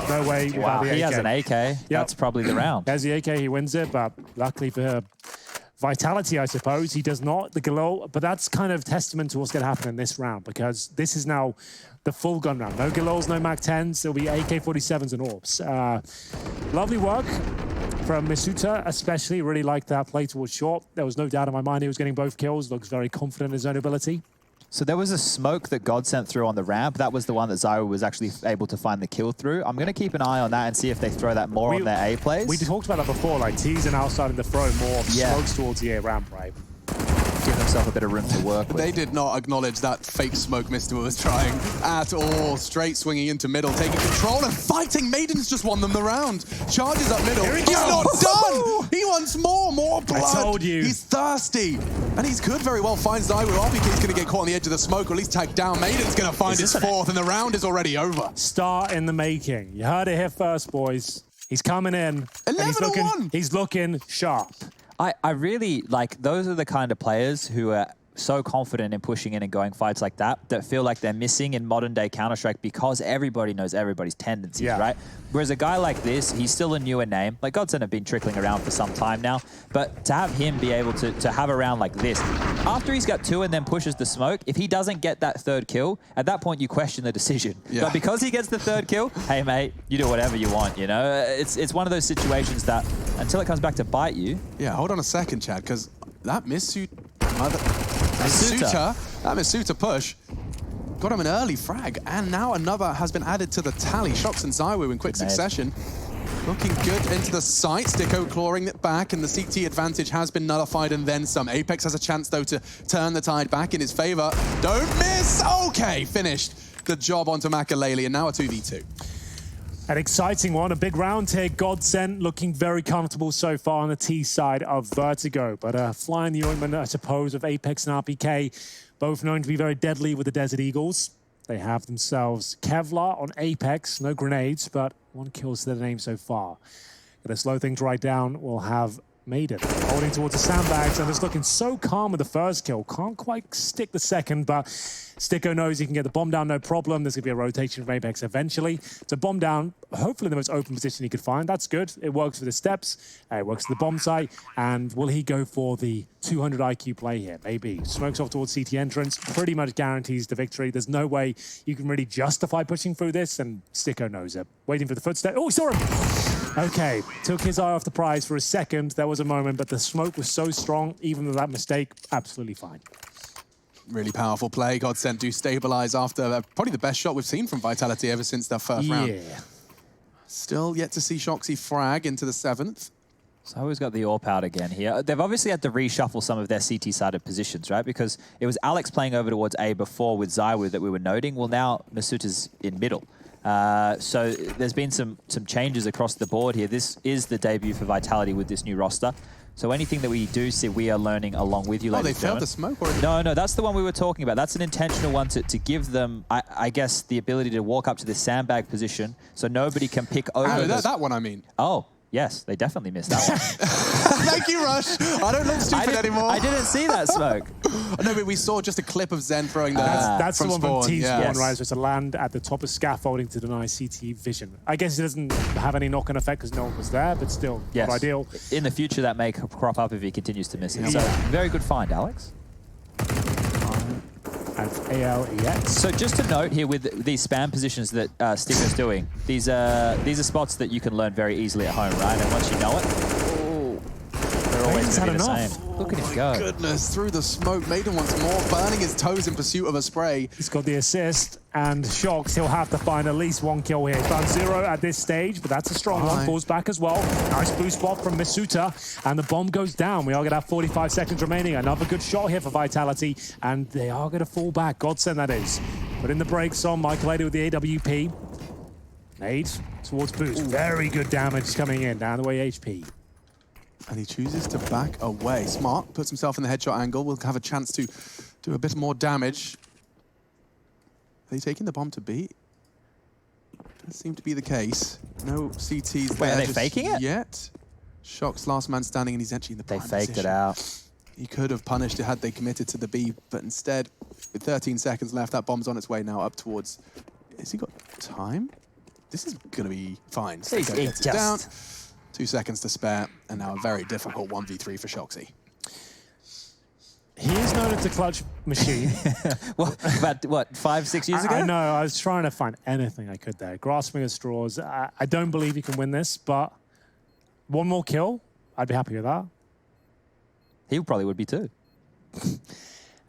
No way without the AK. He has an AK. Yep. That's probably the round. There's the AK, he wins it, but luckily for Vitality, I suppose, he does not. The Galil, but that's kind of testament to what's going to happen in this round, because this is now the full gun round. No Galils, no MAC-10s. There'll be AK-47s and AWPs. Lovely work from Misuta, especially. Really liked that play towards short. There was no doubt in my mind he was getting both kills. Looks very confident in his own ability. So there was a smoke that GODSENT threw on the ramp. That was the one that Zyro was actually able to find the kill through. I'm going to keep an eye on that and see if they throw that more on their A plays. We talked about that before, like teasing outside and to throw more smokes towards the A ramp, right? Give themselves a bit of room to work with. They did not acknowledge that fake smoke Mr. was trying at all. Straight swinging into middle, taking control and fighting. Maiden's just won them the round. Charges up middle. He's not done! He wants more blood. I told you. He's thirsty. And he could very well find Zyro off. He's going to get caught on the edge of the smoke, or at least tagged down. Maiden's going to find his fourth, and the round is already over. Star in the making. You heard it here first, boys. He's coming in. 11-1. He's looking sharp. I really, like, those are the kind of players who are so confident in pushing in and going fights like that feel like they're missing in modern-day Counter-Strike because everybody knows everybody's tendencies, right? Whereas a guy like this, he's still a newer name. Like, GODSENT have been trickling around for some time now, but to have him be able to have a round like this, after he's got two and then pushes the smoke, if he doesn't get that third kill, at that point you question the decision. But because he gets the third kill, hey, mate, you do whatever you want, you know? It's one of those situations that, until it comes back to bite you... Yeah, hold on a second, Chad, because that Misuta push got him an early frag, and now another has been added to the tally. Shox and Zywo in quick succession. Looking good into the site. Sticko clawing it back, and the CT advantage has been nullified and then some. Apex has a chance, though, to turn the tide back in his favor. Don't miss! Okay, finished the job onto Makalele, and now a 2v2. An exciting one, a big round here. GODSENT looking very comfortable so far on the T side of Vertigo, but flying the ointment, I suppose, of Apex and RPK, both known to be very deadly with the Desert Eagles. They have themselves Kevlar on Apex, no grenades, but one kill to their name so far. Gonna slow things right down. We'll have Maiden holding towards the sandbags and just looking so calm with the first kill. Can't quite stick the second, but Sticko knows he can get the bomb down, no problem. There's going to be a rotation from Apex eventually. To bomb down, hopefully the most open position he could find. That's good. It works for the steps. It works for the bomb site. And will he go for the 200 IQ play here? Maybe. Smokes off towards CT entrance. Pretty much guarantees the victory. There's no way you can really justify pushing through this, and Sticko knows it. Waiting for the footstep. Oh, he saw him! Okay, took his eye off the prize for a second. There was a moment, but the smoke was so strong, even with that mistake, absolutely fine. Really powerful play. GODSENT do stabilize after probably the best shot we've seen from Vitality ever since their first round. Still yet to see Shoxy frag into the 7th. So who's got the AWP out again here? They've obviously had to reshuffle some of their CT-sided positions, right? Because it was Alex playing over towards A before with Zywo that we were noting. Well, now Masuta's in middle. So there's been some changes across the board here. This is the debut for Vitality with this new roster. So anything that we do see, we are learning along with you, ladies and they failed the smoke already? No, that's the one we were talking about. That's an intentional one to give them, I guess, the ability to walk up to this sandbag position so nobody can pick over. That one, I mean. Oh. Yes, they definitely missed that one. Thank you, Rush. I don't look stupid anymore. I didn't see that smoke. No, but we saw just a clip of Zen throwing the That's the one from T-Spawn, right? So it's a land at the top of scaffolding to deny CT vision. I guess it doesn't have any knock-on effect because no one was there, but still not ideal. In the future, that may crop up if he continues to miss it. So very good find, Alex. And ALEX. So just to note here with these spam positions that Sticko's doing, these are spots that you can learn very easily at home, right? And once you know it, they're always going to be the same. Look at him go. Goodness, through the smoke. Maiden wants more, burning his toes in pursuit of a spray. He's got the assist, and Shox, he'll have to find at least one kill here. He's found 0 at this stage, but that's a strong one. Falls back as well. Nice blue spot from Misuta, and the bomb goes down. We are going to have 45 seconds remaining. Another good shot here for Vitality, and they are going to fall back. GODSENT, that is. Put in the brakes on Makalele with the AWP. Nade towards Boost. Very good damage coming in, down the way HP. And he chooses to back away. Smart, puts himself in the headshot angle. Will have a chance to do a bit more damage. Are they taking the bomb to B? Doesn't seem to be the case. No CTs there. Are they faking it? Yet. Shox last man standing, and he's actually in the prime position. They faked it out. He could have punished it had they committed to the B, but instead, with 13 seconds left, that bomb's on its way now up towards... Has he got time? This is going to be fine. He's Sticko gets it down. just... 2 seconds to spare, and now a very difficult 1v3 for Shoxy. He is known as a clutch machine. About, what, 5-6 years ago? I know, I was trying to find anything I could there. Grasping at straws. I don't believe he can win this, but one more kill, I'd be happy with that. He probably would be too.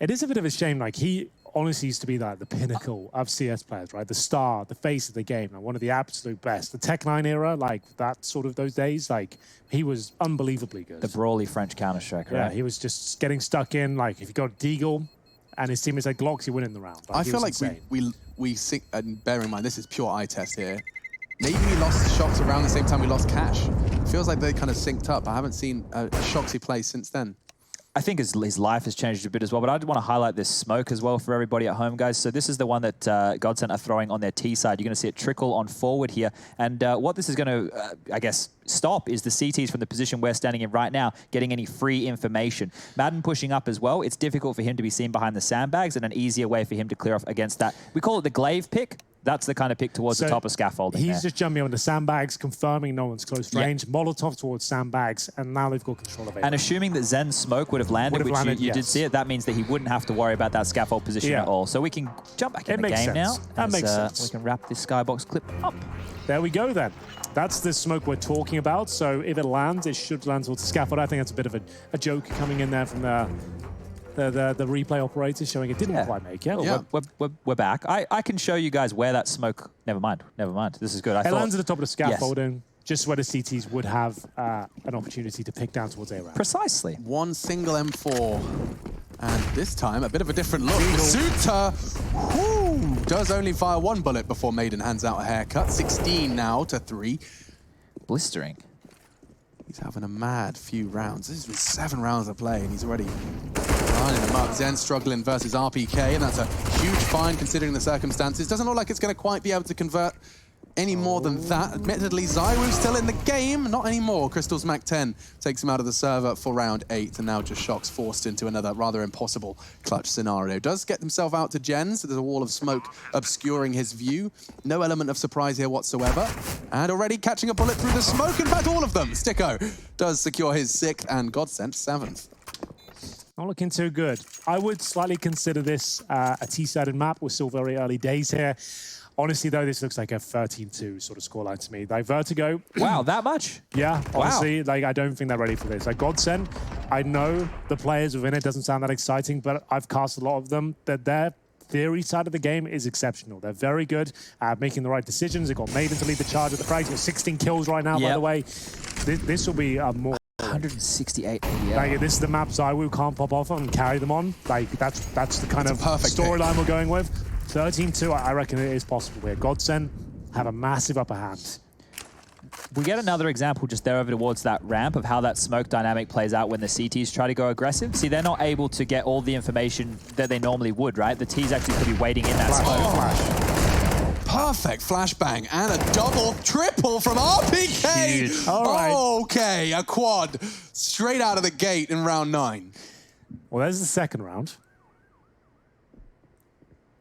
It is a bit of a shame, like he honestly used to be like the pinnacle of CS players, right? The star, the face of the game, and one of the absolute best. The Tech9 era, like that sort of those days, like he was unbelievably good. The brawly French Counter-Strike, right? Yeah, he was just getting stuck in, like if you got Deagle and his teammates had Glocks, he wouldn't the round. I feel like we sync, and bear in mind, this is pure eye test here. Maybe we lost Shox around the same time we lost Cash. It feels like they kind of synced up. I haven't seen a Shoxy play since then. I think his life has changed a bit as well, but I want to highlight this smoke as well for everybody at home, guys. So this is the one that GODSENT are throwing on their T side. You're going to see it trickle on forward here. And what this is going to, I guess, stop is the CTs from the position we're standing in right now getting any free information. Madden pushing up as well. It's difficult for him to be seen behind the sandbags and an easier way for him to clear off against that. We call it the glaive pick. That's the kind of pick towards the top of scaffolding. He's just jumping on the sandbags, confirming no one's close range. Molotov towards sandbags, and now they've got control of it. And assuming that Zen's smoke would have landed, which you did see it, that means that he wouldn't have to worry about that scaffold position at all. So we can jump back in the game now. That makes sense. We can wrap this skybox clip up. There we go then. That's the smoke we're talking about. So if it lands, it should land towards the scaffold. I think that's a bit of a joke coming in there from the replay operator showing it didn't quite make it. Yeah. We're back. I can show you guys where that smoke... Never mind. This is good. It lands at the top of the scaffolding, just where the CTs would have an opportunity to pick down towards A-Round. Precisely. One single M4. And this time, a bit of a different look. Suter does only fire 1 bullet before Maiden hands out a haircut. 16 now to 3. Blistering. He's having a mad few rounds. This has been 7 rounds of play, and he's already running them up. Zen struggling versus RPK, and that's a huge find considering the circumstances. Doesn't look like it's going to quite be able to convert any more than that. Admittedly, Zywoo's still in the game. Not anymore. Crystal's Mac 10 takes him out of the server for round 8, and now just Shox forced into another rather impossible clutch scenario. Does get himself out to Gen, so there's a wall of smoke obscuring his view. No element of surprise here whatsoever. And already catching a bullet through the smoke. In fact, all of them. Sticko does secure his 6th and GODSENT 7th. Not looking too good. I would slightly consider this a T-sided map. We're still very early days here. Honestly, though, this looks like a 13-2 sort of scoreline to me. Like, Vertigo... Wow, that much? Yeah, honestly, like, I don't think they're ready for this. Like, GODSENT, I know the players within it doesn't sound that exciting, but I've cast a lot of them, that their theory side of the game is exceptional. They're very good at making the right decisions. They've got Maiden to lead the charge at the frags. They've got 16 kills right now, by the way. This will be a more... 168 ADL. Like, this is the map Zywoo can't pop off and carry them on. Like, that's the kind of storyline we're going with. 13-2, I reckon it is possible here. GODSENT have a massive upper hand. We get another example just there over towards that ramp of how that smoke dynamic plays out when the CTs try to go aggressive. See, they're not able to get all the information that they normally would, right? The T's actually could be waiting in that smoke. Perfect flashbang and a double, triple from RPK. Huge. All right. Okay, a quad straight out of the gate in round 9. Well, there's the second round.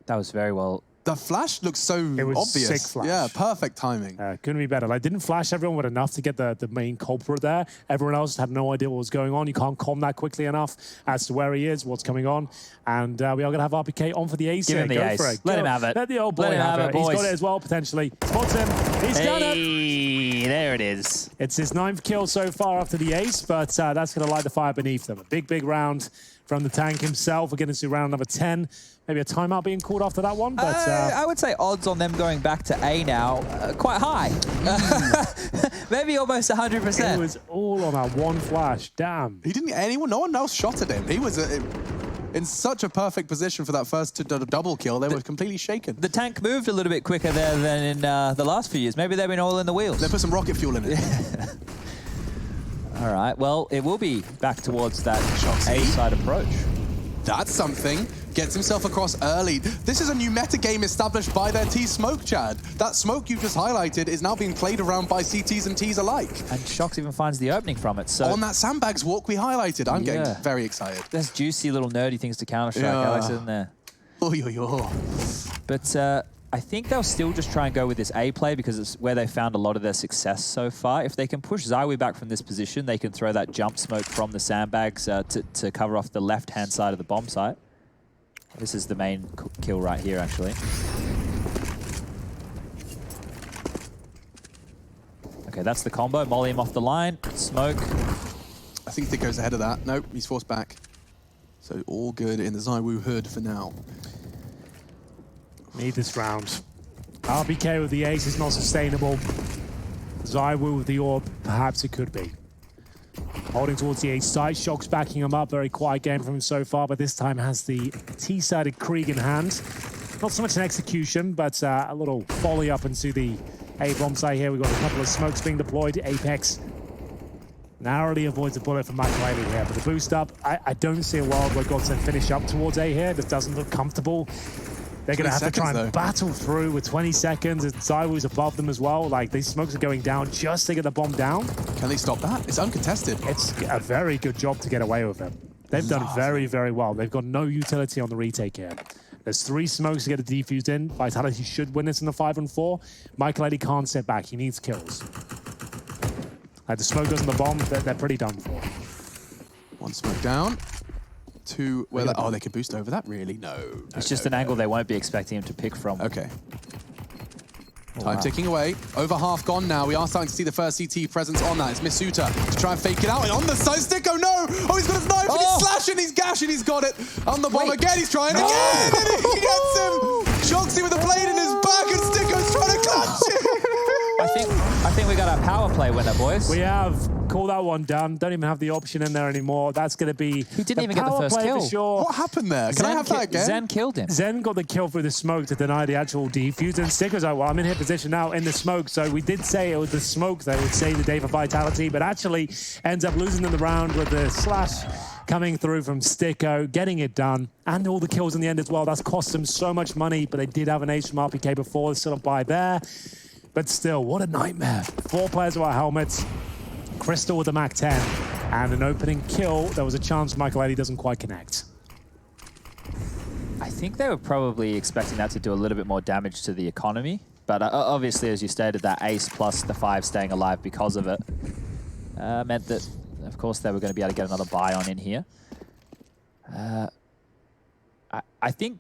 That was very well. The flash looks so obvious. Sick flash. Yeah, perfect timing. Couldn't be better. Like, didn't flash everyone with enough to get the main culprit there. Everyone else had no idea what was going on. You can't com that quickly enough as to where he is, what's coming on. And we are going to have RPK on for the ace. Give him the ace. For it. Let him have it. Let the old boy have it. He's got it as well, potentially. Spots him. He's done it. There it is. It's his 9th kill so far after the ace, but that's going to light the fire beneath them. A big round from the tank himself. We're getting to round number 10. Maybe a timeout being called after that one, but... I would say odds on them going back to A now, quite high. Maybe almost 100%. It was all on that one flash, damn. He didn't, no one else shot at him. He was in such a perfect position for that first double kill. They were completely shaken. The tank moved a little bit quicker there than in the last few years. Maybe they've been all in the wheels. They put some rocket fuel in it. All right, well, it will be back towards that A-side approach. That's something. Gets himself across early. This is a new meta game established by their T-Smoke, Chad. That smoke you just highlighted is now being played around by CTs and Ts alike. And Shox even finds the opening from it. So on that sandbags walk we highlighted, I'm getting very excited. There's juicy little nerdy things to Counter-Strike, Alex, isn't there? Oh. But I think they'll still just try and go with this A play because it's where they found a lot of their success so far. If they can push Zywoo back from this position, they can throw that jump smoke from the sandbags to cover off the left-hand side of the bomb site. This is the main kill right here, actually. Okay, that's the combo. Molly him off the line. Smoke. I think Thick goes ahead of that. Nope, he's forced back. So all good in the Zywoo hood for now. Need this round. RBK with the ace is not sustainable. Zywoo with the orb, perhaps it could be. Holding towards the A side, Shock's backing him up. Very quiet game from him so far, but this time has the T-sided Krieg in hand. Not so much an execution, but a little volley up into the A bomb site here. We've got a couple of smokes being deployed. Apex narrowly avoids a bullet from Makaleli here, but the boost up, I don't see a world where GODSENT finish up towards A here. This doesn't look comfortable. They're going to have to try and battle through with 20 seconds. And Zywoo's above them as well. Like, these smokes are going down just to get the bomb down. Can they stop that? It's uncontested. It's a very good job to get away with them. They've done very, very well. They've got no utility on the retake here. There's 3 smokes to get it defused in. Vitality should win this in the 5-on-4. Makaleli can't sit back. He needs kills. The smoke goes on the bomb. They're pretty done for. 1 smoke down. 2, where they can boost over that? Really? No. It's just an angle they won't be expecting him to pick from. Okay. Time ticking away. Over half gone now. We are starting to see the first CT presence on that. It's Misuta to try and fake it out. And on the side stick, oh no! Oh, he's got his knife and he's slashing, he's gashing, he's got it. On the bomb again, he's trying again! And he gets him! Shoxy with a blade in his back and Sticko's trying to clutch it! I think we got our power play winner, boys. We have. Call that one done. Don't even have the option in there anymore. That's going to be He didn't even get the first kill. For sure. What happened there? Can I have that again? Zen killed him. Zen got the kill through the smoke to deny the actual defuse. And Sticker's like, well, I'm in hit position now in the smoke. So we did say it was the smoke that would save the day for Vitality, but actually ends up losing in the round with the slash coming through from Sticko, getting it done, and all the kills in the end as well. That's cost them so much money, but they did have an ace from RPK before. There's still a buy there. But still, what a nightmare. 4 players without helmets. Crystal with the Mac 10, and an opening kill. There was a chance Makaleli doesn't quite connect. I think they were probably expecting that to do a little bit more damage to the economy, but obviously, as you stated, that ace plus the 5 staying alive because of it meant that, of course, they were going to be able to get another buy on in here. I think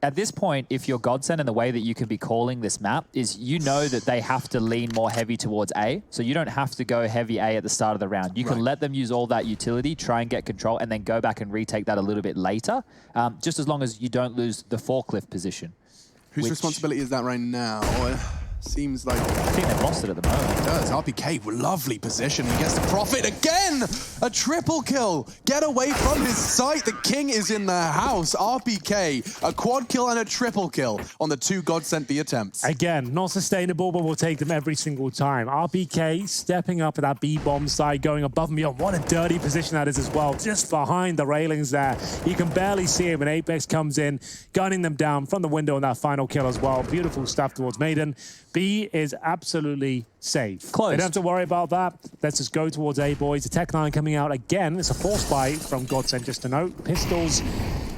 at this point, if you're GODSENT, and the way that you can be calling this map is you know that they have to lean more heavy towards A, so you don't have to go heavy A at the start of the round. You can let them use all that utility, try and get control, and then go back and retake that a little bit later, just as long as you don't lose the forklift position. Whose responsibility is that right now? Seems like... I think they've lost it at the moment. It does. RPK, lovely position. He gets the profit again! A triple kill! Get away from his sight. The king is in the house. RPK, a quad kill and a triple kill on the 2 GODSENT B attempts. Again, not sustainable, but we'll take them every single time. RPK stepping up at that B bomb side, going above and beyond. What a dirty position that is as well. Just behind the railings there. You can barely see him, and Apex comes in, gunning them down from the window on that final kill as well. Beautiful stuff towards Maiden. B is absolutely safe. Close. They don't have to worry about that. Let's just go towards A, boys. The Tech9 coming out again. It's a force buy from GODSENT, just to note. Pistols,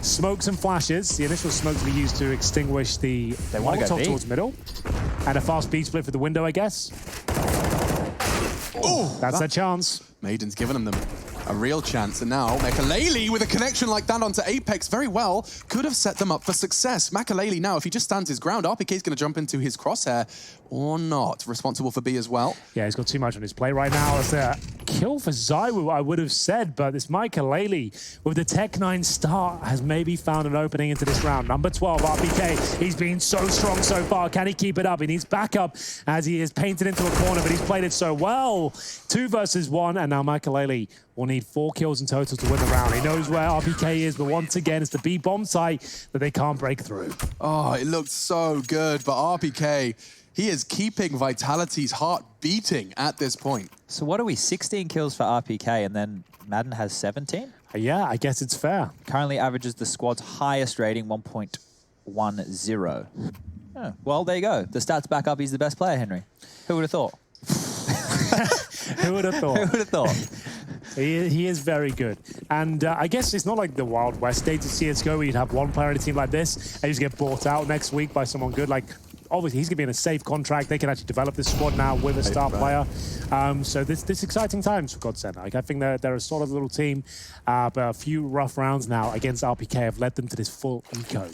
smokes and flashes. The initial smokes will be used to extinguish the Molotov towards middle. And a fast B split for the window, I guess. Oh, that's their chance. Maiden's given them a real chance, and now Makaleli with a connection like that onto Apex very well could have set them up for success. Makaleli now, if he just stands his ground, RPK is going to jump into his crosshair or not. Responsible for B as well. Yeah, he's got too much on his plate right now. It's a kill for Zywoo, I would have said, but this Makaleli with the Tech9 start has maybe found an opening into this round. Number 12, RPK. He's been so strong so far. Can he keep it up? He needs backup as he is painted into a corner, but he's played it so well. 2 versus 1, and now Makaleli will need 4 kills in total to win the round. He knows where RPK is, but once again, it's the B bomb site that they can't break through. Oh, it looked so good, but RPK, he is keeping Vitality's heart beating at this point. So what are we, 16 kills for RPK, and then Madden has 17? Yeah, I guess it's fair. Currently averages the squad's highest rating, 1.10. Oh, well, there you go. The stats back up. He's the best player, Henry. Who would have thought? Who would have thought? Who would have thought? He is very good. And I guess it's not like the Wild West days of CSGO where you'd have one player on a team like this and you just get bought out next week by someone good. Like, obviously he's going to be in a safe contract. They can actually develop this squad now with a star player. So this exciting times for GODSENT. Like, I think they're a solid little team, but a few rough rounds now against RPK have led them to this full eco.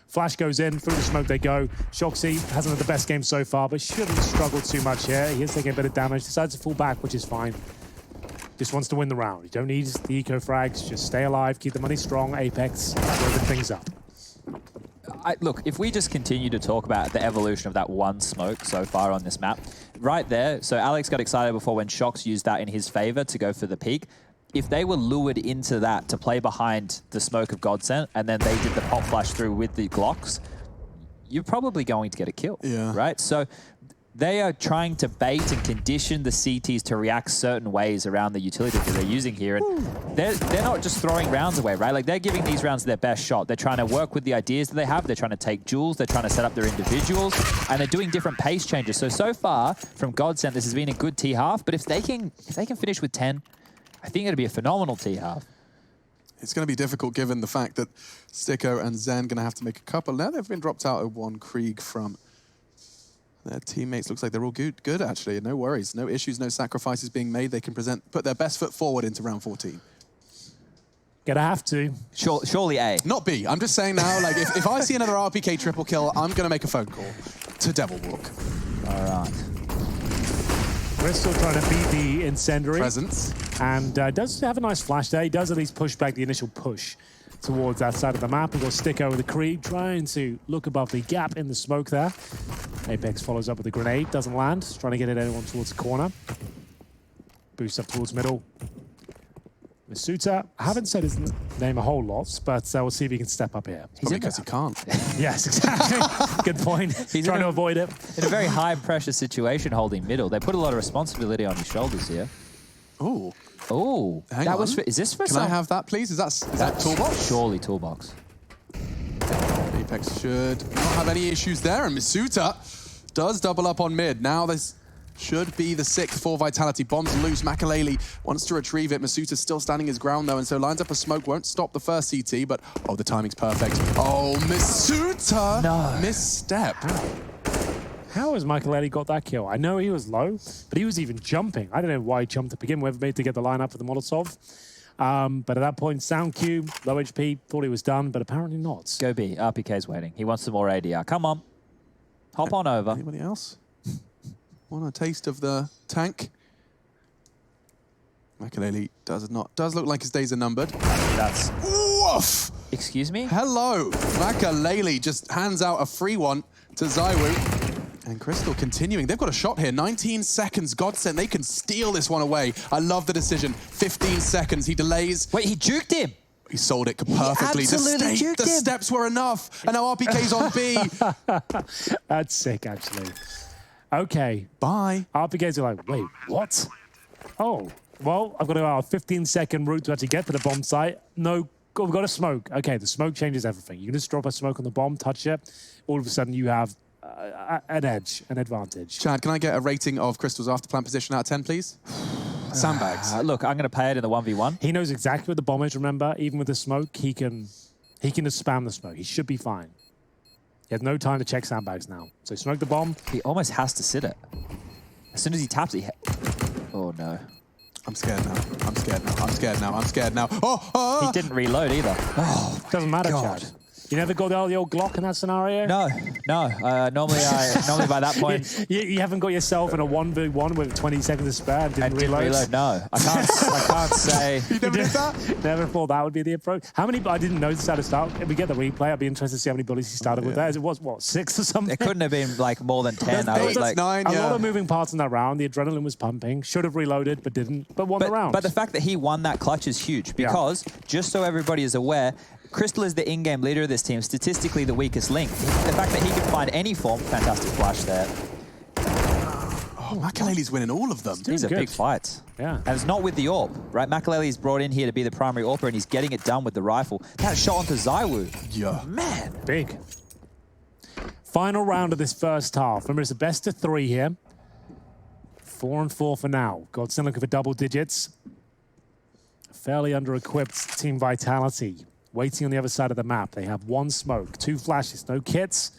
Flash goes in, through the smoke they go. Shoxy hasn't had the best game so far, but shouldn't struggle too much here. He is taking a bit of damage, decides to fall back, which is fine. Just wants to win the round. You don't need the eco frags, just stay alive, keep the money strong, Apex, open things up. Look, if we just continue to talk about the evolution of that one smoke so far on this map, right there, so Alex got excited before when Shox used that in his favor to go for the peak. If they were lured into that to play behind the smoke of GODSENT and then they did the pop flash through with the Glocks, you're probably going to get a kill, right? So they are trying to bait and condition the CTs to react certain ways around the utility that they're using here. And they're not just throwing rounds away, right? Like, they're giving these rounds their best shot. They're trying to work with the ideas that they have. They're trying to take duels. They're trying to set up their individuals. And they're doing different pace changes. So far, from GODSENT, this has been a good T-half. But if they can finish with 10, I think it'll be a phenomenal T-half. It's going to be difficult given the fact that Sticko and Zen going to have to make a couple. Now they've been dropped out of one Krieg from their teammates. Looks like they're all good actually. No worries, no issues, no sacrifices being made. They can put their best foot forward into round 14. Gonna have to. Surely A. Not B. I'm just saying now, like, if I see another RPK triple kill, I'm going to make a phone call to Devil Walk. All right. Crystal trying to beat the Incendiary. Presence. And does have a nice flash there. He does at least push back the initial push towards that side of the map. We've got Sticko with the Krieg trying to look above the gap in the smoke there. Apex follows up with a grenade, doesn't land. Trying to get it anyone towards the corner. Boost up towards middle. Masuta, I haven't said his name a whole lot, but we'll see if he can step up here. Probably because he can't. Yes, exactly. Good point. He's trying to avoid it. In a very high-pressure situation holding middle. They put a lot of responsibility on his shoulders here. Ooh. Oh, that was for, is this for Can I have that, please? Is that Toolbox? Surely Toolbox. Apex should not have any issues there, and Masuta does double up on mid. Now this should be the 6th for Vitality. Bombs loose. Makalele wants to retrieve it. Masuta's still standing his ground, though, and so lines up a smoke. Won't stop the first CT, but, oh, the timing's perfect. Oh, Masuta! No. Misstep. How has Makalele got that kill? I know he was low, but he was even jumping. I don't know why he jumped to begin with, maybe to get the line up for the Molotov. But at that point, Sound Cube, low HP, thought he was done, but apparently not. Go B. RPK's waiting. He wants some more ADR. Come on. Hop on over. Anybody else? Want a taste of the tank? Makalele does look like his days are numbered. That's... Woof! Excuse me? Hello! Makalele just hands out a free one to Zywoo. And Crystal continuing. They've got a shot here. 19 seconds. GODSENT. They can steal this one away. I love the decision. 15 seconds. He delays. Wait, he juked him. He sold it perfectly. The steps were enough. And now RPK's on B. That's sick, actually. Okay. Bye. RPKs are like, wait, what? Oh, well, I've got a 15-second route to actually get to the bomb site. No, we've got a smoke. Okay, the smoke changes everything. You can just drop a smoke on the bomb, touch it. All of a sudden, you have an edge, an advantage. Chad, can I get a rating of Crystal's after-plant position out of 10, please? Sandbags. Look, I'm going to pay it in the 1v1. He knows exactly what the bomb is, remember? Even with the smoke, he can just spam the smoke. He should be fine. He has no time to check sandbags now. So smoke the bomb. He almost has to sit it. As soon as he taps it, oh no. I'm scared now. I'm scared now. I'm scared now. I'm scared now. Oh! He didn't reload either. Oh, doesn't matter, God. Chad. You never got the old Glock in that scenario? No. Normally by that point... You haven't got yourself in a 1v1 with 20 seconds to spare and didn't reload? No. I can't say... You never did that? Never thought that would be the approach. How many... I didn't notice that at the start. If we get the replay, I'd be interested to see how many bullets he started with there. It was, what, 6 or something? It couldn't have been, like, more than 10. I was like... 9, a lot of moving parts in that round. The adrenaline was pumping. Should have reloaded, but didn't. But won the round. But the fact that he won that clutch is huge because, just so everybody is aware, Crystal is the in-game leader of this team, statistically the weakest link. The fact that he could find any form, fantastic flash there. Oh, Makalele's winning all of them. These are big fights. Yeah. And it's not with the AWP, right? Makalele's brought in here to be the primary AWPer, and he's getting it done with the rifle. That shot onto Zywoo. Yeah. Man. Big. Final round of this first half. Remember, it's a best of 3 here. 4 and 4 for now. GODSENT looking for double digits. Fairly under-equipped Team Vitality. Waiting on the other side of the map. They have 1 smoke, 2 flashes, no kits.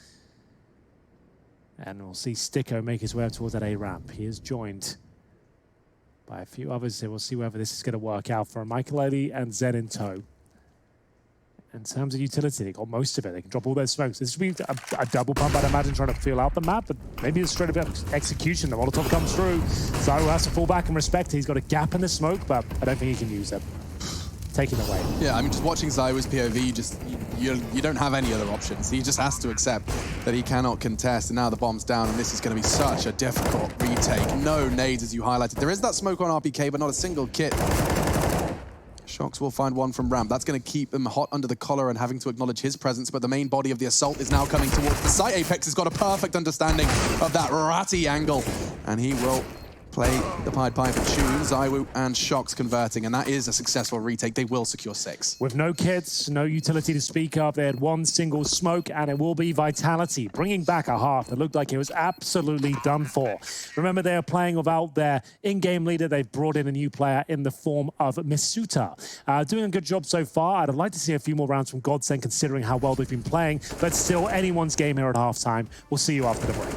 And we'll see Sticko make his way up towards that A ramp. He is joined by a few others here. We'll see whether this is going to work out for Michael and Zen in tow. In terms of utility, they got most of it. They can drop all their smokes. This would be a double pump, I'd imagine, trying to feel out the map, but maybe a straight up execution. The Molotov comes through. Zyro has to fall back and respect. He's got a gap in the smoke, but I don't think he can use it. Taking away. Yeah, I mean, just watching Zywo's POV, you don't have any other options. He just has to accept that he cannot contest, and now the bomb's down, and this is going to be such a difficult retake. No nades, as you highlighted. There is that smoke on RPK, but not a single kit. Shox will find one from ramp. That's going to keep him hot under the collar and having to acknowledge his presence, but the main body of the assault is now coming towards the site. Apex has got a perfect understanding of that ratty angle, and he will play the Pied Piper tune. Zywoo and Shox converting, and that is a successful retake. They will secure 6. With no kits, no utility to speak of, they had one single smoke, and it will be Vitality, bringing back a half that looked like it was absolutely done for. Remember, they are playing without their in-game leader. They've brought in a new player in the form of Misuta. Doing a good job so far. I'd like to see a few more rounds from GODSENT, considering how well they've been playing, but still anyone's game here at halftime. We'll see you after the break.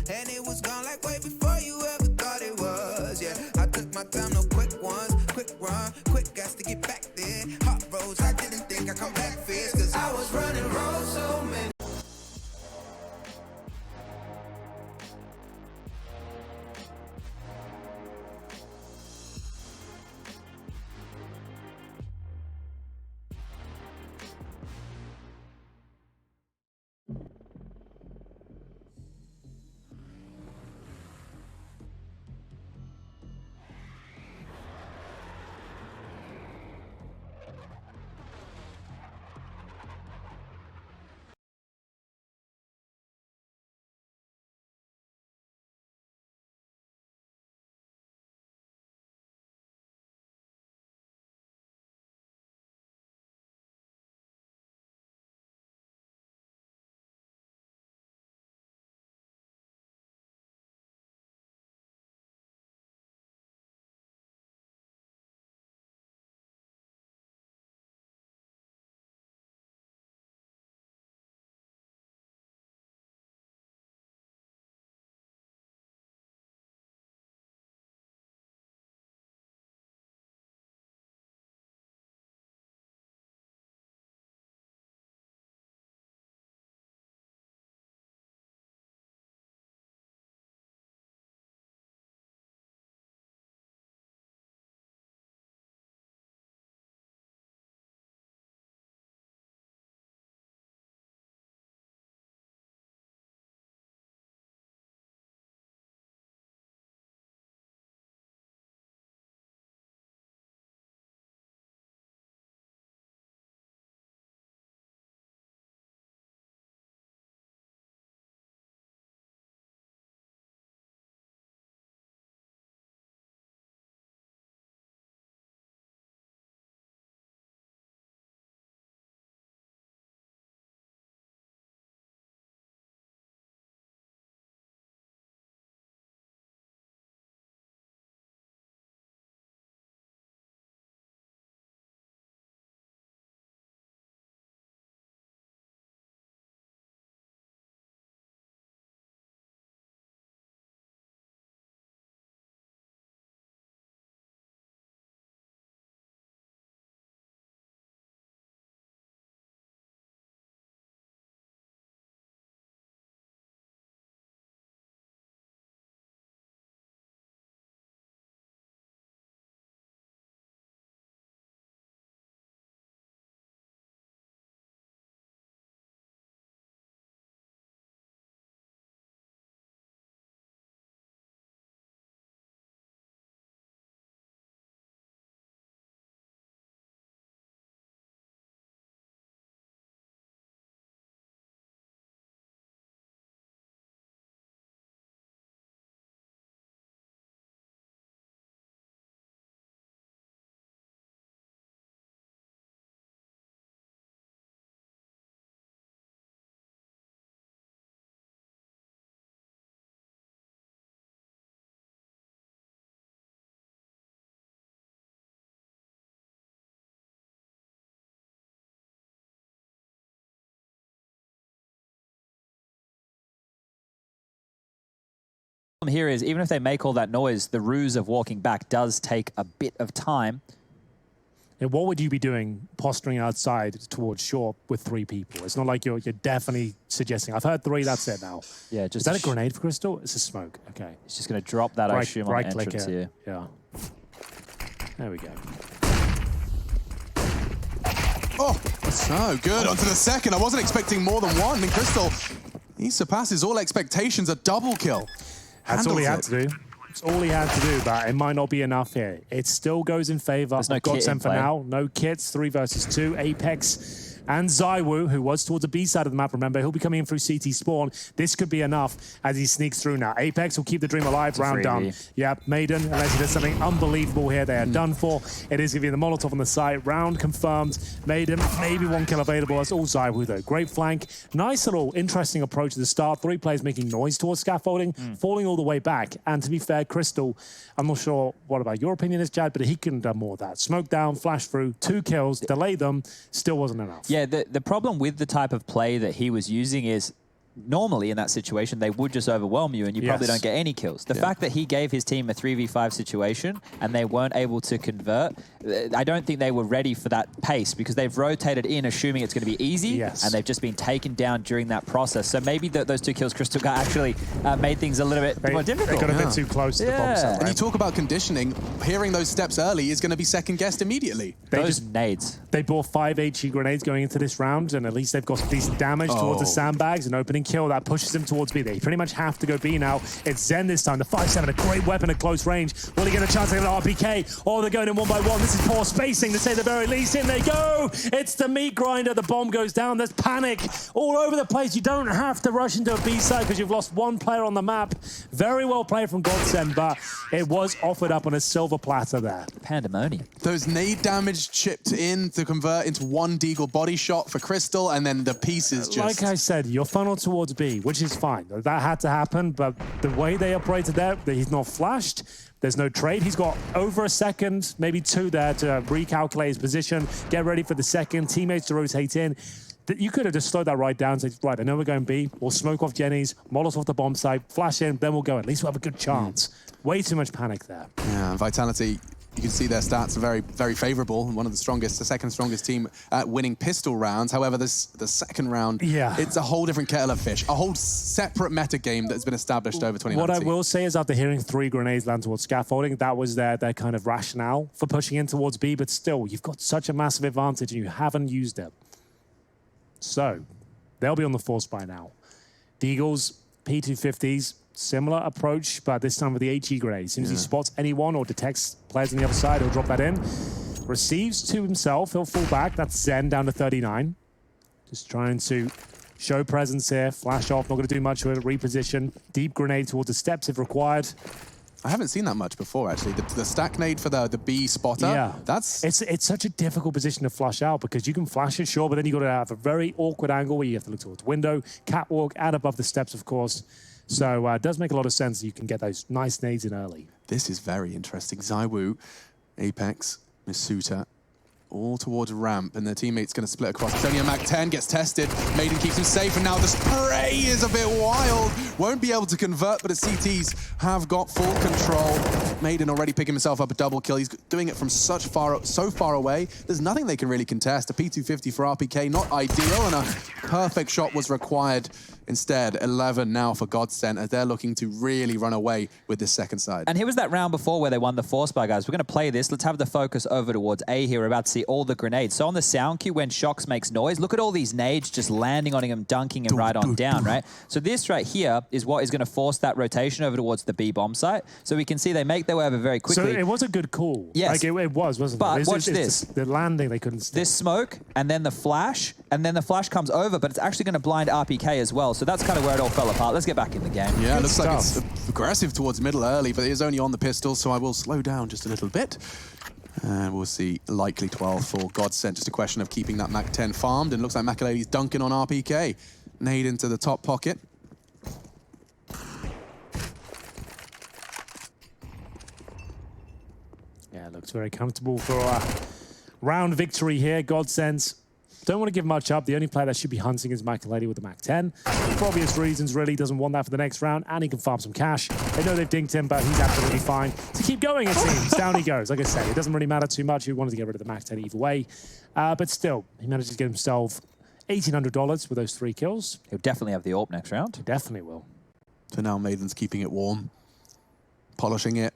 And it was gone like way before you ever thought it was. Yeah, I took my time, no quick ones, quick run, quick gas to get back there. Hot roads, I didn't think I'd come back fast, cause I was running roads so many. Here is, even if they make all that noise, the ruse of walking back does take a bit of time. And what would you be doing posturing outside towards short with 3 people? It's not like you're definitely suggesting. I've heard 3, that's it now. Yeah, just Is that a grenade for Crystal? It's a smoke. Okay. He's just going to drop that, I assume, on the entrance here. Yeah. There we go. Oh, so good. Onto the second. I wasn't expecting more than 1. And Crystal, he surpasses all expectations. A double kill. That's all he had to do. It's all he had to do, but it might not be enough here. It still goes in favor of GODSENT for now. No kits, 3 versus 2. Apex and ZywOo, who was towards the B side of the map, remember, he'll be coming in through CT spawn. This could be enough as he sneaks through now. Apex will keep the dream alive, round done. Yep, Maiden, unless he does something unbelievable here, they are done for. It is giving the Molotov on the site. Round confirmed. Maiden, maybe 1 kill available. That's all ZywOo though. Great flank. Nice little interesting approach at the start. 3 players making noise towards scaffolding, falling all the way back. And to be fair, Crystal, I'm not sure what about your opinion is, Jad, but he couldn't have done more of that. Smoke down, flash through, 2 kills, delay them, still wasn't enough. Yeah, the problem with the type of play that he was using is normally in that situation, they would just overwhelm you and you probably don't get any kills. The fact that he gave his team a 3v5 situation and they weren't able to convert, I don't think they were ready for that pace because they've rotated in assuming it's going to be easy and they've just been taken down during that process. So maybe those 2 kills Crystal got actually made things a little bit more difficult. They got a bit too close to the bomb site, right? And you talk about conditioning, hearing those steps early is going to be second-guessed immediately. Those nades. They bought 5 HE grenades going into this round, and at least they've got decent damage towards the sandbags. An opening kill that pushes them towards B. They pretty much have to go B now. It's Zen this time. The 5-7, a great weapon at close range. Will he get a chance to get an RPK? Oh, they're going in 1 by 1. This is poor spacing, to say the very least. In they go. It's the meat grinder. The bomb goes down. There's panic all over the place. You don't have to rush into a B side because you've lost 1 player on the map. Very well played from GODSENT, but it was offered up on a silver platter there. Pandemonium. Those nade damage chipped in to convert into 1 deagle body shot for Crystal, and then the pieces just... Like I said, you're funneled towards B, which is fine. That had to happen, but the way they operated there, he's not flashed. There's no trade. He's got over a second, maybe 2 there to recalculate his position, get ready for the second, teammates to rotate in. You could have just slowed that right down and said, right, I know we're going B. We'll smoke off Jenny's, Molotov off the bomb site, flash in, then we'll go. At least we'll have a good chance. Way too much panic there. Yeah, Vitality, you can see their stats are very, very favorable. One of the strongest, the second strongest team at winning pistol rounds. However, the second round, it's a whole different kettle of fish. A whole separate meta game that's been established over 2019. What I will say is after hearing 3 grenades land towards scaffolding, that was their kind of rationale for pushing in towards B, but still, you've got such a massive advantage and you haven't used it. So, they'll be on the force by now. Deagles, P250s, similar approach, but this time with the HE grenade. As soon as he spots anyone or detects players on the other side, he'll drop that in. Receives to himself, he'll fall back. That's Zen down to 39. Just trying to show presence here. Flash off, not going to do much with it. Reposition. Deep grenade towards the steps if required. I haven't seen that much before, actually. The stack nade for the B spotter, that's... It's such a difficult position to flush out because you can flash it, sure, but then you've got to have a very awkward angle where you have to look towards the window, catwalk, and above the steps, of course. So it does make a lot of sense that you can get those nice nades in early. This is very interesting. ZywOo, Apex, Misuta, all towards ramp, and their teammate's going to split across. It's only a Mac 10, gets tested. Maiden keeps him safe, and now the spray is a bit wild. Won't be able to convert, but the CTs have got full control. Maiden already picking himself up a double kill. He's doing it from so far away. There's nothing they can really contest. A P250 for RPK, not ideal, and a perfect shot was required. Instead, 11 now for GODSENT as they're looking to really run away with this second side. And here was that round before where they won the force by, guys. We're going to play this. Let's have the focus over towards A here. We're about to see all the grenades. So on the sound cue, when Shox makes noise, look at all these nades just landing on him, dunking him right on down, right? So this right here is what is going to force that rotation over towards the B bomb site. So we can see they make their way over very quickly. So it was a good call. Yes. Like it was, wasn't it? But watch this. The landing, they couldn't stop. This smoke, and then the flash, and then the flash comes over, but it's actually going to blind RPK as well. So that's kind of where it all fell apart. Let's get back in the game. Yeah, it looks like it's aggressive towards middle early, but it is only on the pistol, so I will slow down just a little bit. And we'll see likely 12 for GODSENT. Just a question of keeping that Mac 10 farmed, and looks like Makaleli's dunking on RPK. Nade into the top pocket. Yeah, looks very comfortable for a round victory here. GODSENT don't want to give much up. The only player that should be hunting is Makalady with the Mac 10. For obvious reasons, really doesn't want that for the next round, and he can farm some cash. They know they've dinked him, but he's absolutely fine to keep going, it seems. Down he goes. Like I said, it doesn't really matter too much. He wanted to get rid of the Mac 10 either way. But still, he managed to get himself $1,800 with those 3 kills. He'll definitely have the AWP next round. He definitely will. So now Maiden's keeping it warm, polishing it,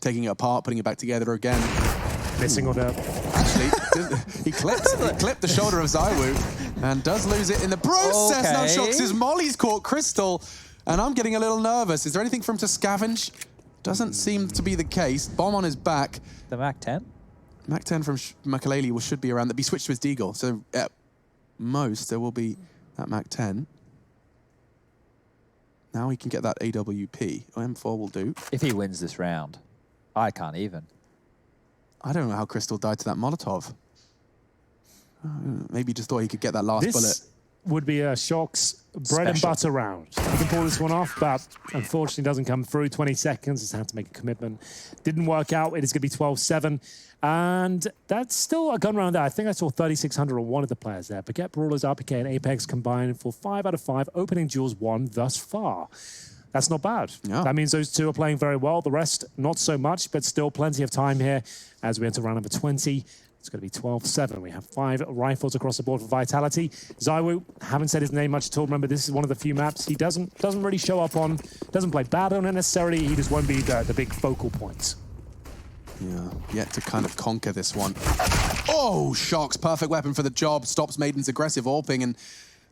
taking it apart, putting it back together again. Missing on the... Actually, he clipped the shoulder of ZywOo and does lose it in the process. Okay. Now Shox is Molly's caught Crystal, and I'm getting a little nervous. Is there anything for him to scavenge? Doesn't seem to be the case. Bomb on his back. The Mac 10? Mac 10 from Makaleli should be around. That be switched to his Deagle. So at most, there will be that Mac 10. Now he can get that AWP. M4 will do. If he wins this round, I can't even. I don't know how Crystal died to that Molotov. Maybe he just thought he could get that last bullet. This would be a Shox bread and Special. butter round. He can pull this one off, but unfortunately doesn't come through. 20 seconds, he's had to make a commitment. Didn't work out. It is going to be 12-7. And that's still a gun round there. I think I saw 3,600 on one of the players there. But get Brawlers, RPK, and Apex combined for 5 out of 5 opening duels won thus far. That's not bad. Yeah. That means those two are playing very well. The rest, not so much, but still plenty of time here as we enter round number 20. It's going to be 12-7. We have 5 rifles across the board for Vitality. ZywOo, haven't said his name much at all. Remember, this is one of the few maps he doesn't really show up on, doesn't play bad on it necessarily. He just won't be the big focal point. Yeah, yet to kind of conquer this one. Oh, Shox, perfect weapon for the job. Stops Maiden's aggressive AWPing, and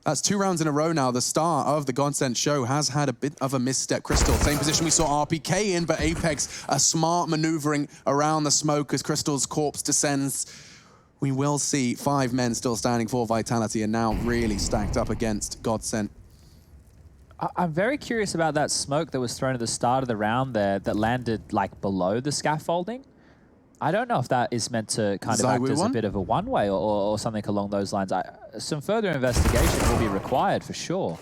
that's 2 rounds in a row now. The star of the GODSENT show has had a bit of a misstep. Crystal, same position we saw RPK in, but Apex, a smart maneuvering around the smoke as Crystal's corpse descends. We will see 5 men still standing for Vitality and now really stacked up against GODSENT. I'm very curious about that smoke that was thrown at the start of the round there that landed like below the scaffolding. I don't know if that is meant to kind of act as a bit of a one-way or something along those lines. Some further investigation will be required for sure.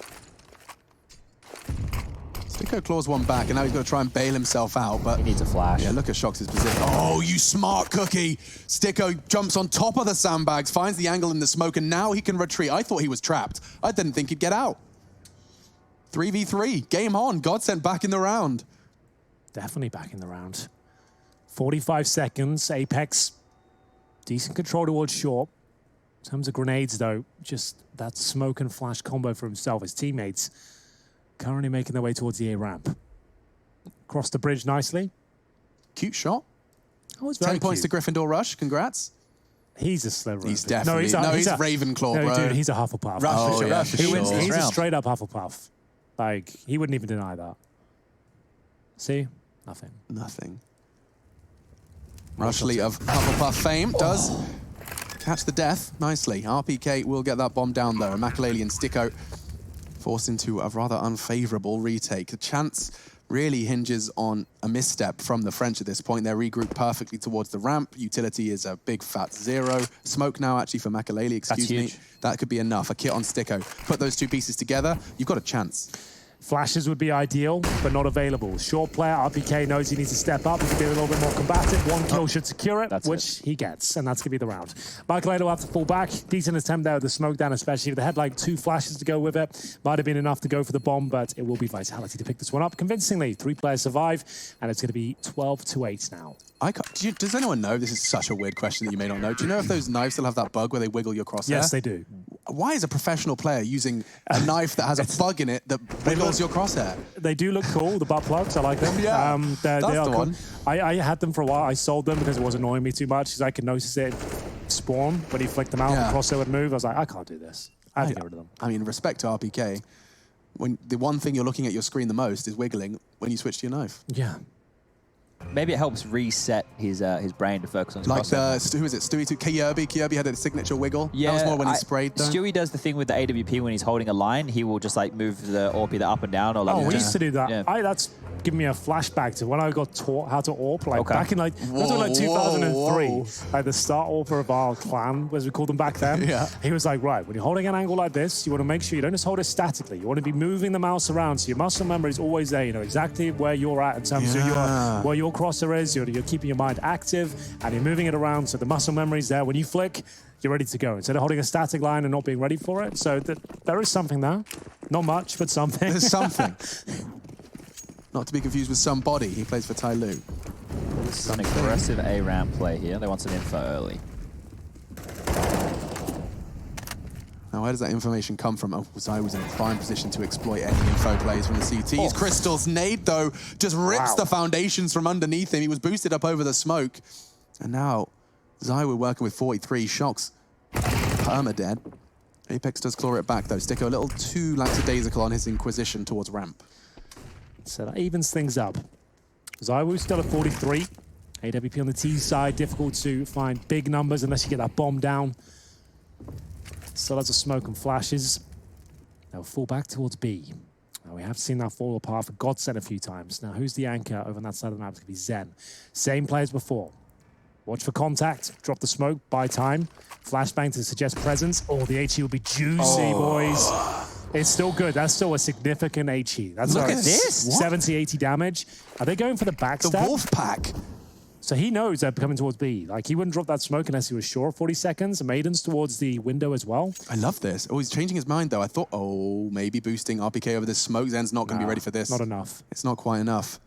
Sticko claws one back, and now he's got to try and bail himself out, but... He needs a flash. Yeah, look at Shox's position. Oh, you smart cookie! Sticko jumps on top of the sandbags, finds the angle in the smoke, and now he can retreat. I thought he was trapped. I didn't think he'd get out. 3v3, game on. GODSENT back in the round. Definitely back in the round. 45 seconds. Apex, decent control towards short. In terms of grenades, though, just that smoke and flash combo for himself. His teammates currently making their way towards the A ramp. Crossed the bridge nicely. Cute shot. Oh, it's 10 points to Gryffindor Rush. Congrats. He's a Slytherin. He's definitely... he's a Ravenclaw, no, bro. dude, he's a Hufflepuff. He's a straight up Hufflepuff. Like, he wouldn't even deny that. See? Nothing. Nothing. Rushley of Hufflepuff fame does catch the death nicely. RPK will get that bomb down, though. Makaleli and Sticko forced into a rather unfavorable retake. The chance really hinges on a misstep from the French at this point. They're regrouped perfectly towards the ramp. Utility is a big fat 0. Smoke now actually for Makaleli, excuse me. That could be enough. A kit on Sticko. Put those 2 pieces together, you've got a chance. Flashes would be ideal, but not available. Short player, RPK knows he needs to step up. He can be a little bit more combative. 1 kill should secure it, which he gets, and that's going to be the round. Makaleli will have to fall back. Decent attempt there with the smoke down, especially if they had like 2 flashes to go with it. Might have been enough to go for the bomb, but it will be Vitality to pick this one up convincingly. 3 players survive, and it's going to be 12-8 now. Does anyone know? This is such a weird question that you may not know. Do you know if those knives still have that bug where they wiggle your crosshair? Yes, they do. Why is a professional player using a knife that has a bug in it that wiggles your crosshair? They do look cool, the butt plugs. I like them. Yeah, they are the cool. one. I had them for a while. I sold them because it was annoying me too much because I could notice it spawn when he flicked them out. The crosshair would move. I was like, I can't do this. I have to get rid of them. I mean, respect to RPK. When the one thing you're looking at your screen the most is wiggling when you switch to your knife. Yeah. Maybe it helps reset his brain to focus on his like crossover. who is it? Stewie to Kirby. Kirby had a signature wiggle. Yeah, that was more when he sprayed. Though. Stewie does the thing with the AWP when he's holding a line. He will just like move the AWP either up and down or like. Oh, we used to do that. Yeah. That's giving me a flashback to when I got taught how to AWP, like back in like 2003, like the start AWPer of our clan, as we called them back then. Yeah. He was like, right, when you're holding an angle like this, you want to make sure you don't just hold it statically. You want to be moving the mouse around, so your muscle memory is always there. You know exactly where you're at in terms of where your crosser is, you're keeping your mind active, and you're moving it around, so the muscle memory's there. When you flick, you're ready to go. Instead of holding a static line and not being ready for it. So there is something there. Not much, but something. There's something. Not to be confused with somebody. He plays for Tai Lu. This is an aggressive A-ramp play here. They want some info early. Now, where does that information come from? Oh, Zai was in a prime position to exploit any info plays from the CTs. Oh. Crystal's nade, though, just rips the foundations from underneath him. He was boosted up over the smoke. And now, Zai we're working with 43. Shocks perma-dead. Apex does claw it back, though. Sticko a little too lackadaisical on his Inquisition towards ramp. So that evens things up. Zywoo's still at 43. AWP on the T side, difficult to find big numbers unless you get that bomb down. Still has a smoke and flashes. They'll fall back towards B. Now, we have seen that fall apart for GODSENT a few times. Now, who's the anchor over on that side of the map? It's going to be Zen. Same play as before. Watch for contact, drop the smoke, buy time. Flashbang to suggest presence. Oh, the HE will be juicy, boys. It's still good. That's still a significant HE. That's Look at this. 70, 80 damage. Are they going for the backstab? The wolf pack. So he knows they're coming towards B. Like, he wouldn't drop that smoke unless he was sure. 40 seconds. Maiden's towards the window as well. I love this. Oh, he's changing his mind, though. I thought, oh, maybe boosting RPK over this smoke. Zen's not going to be ready for this. Not enough. It's not quite enough.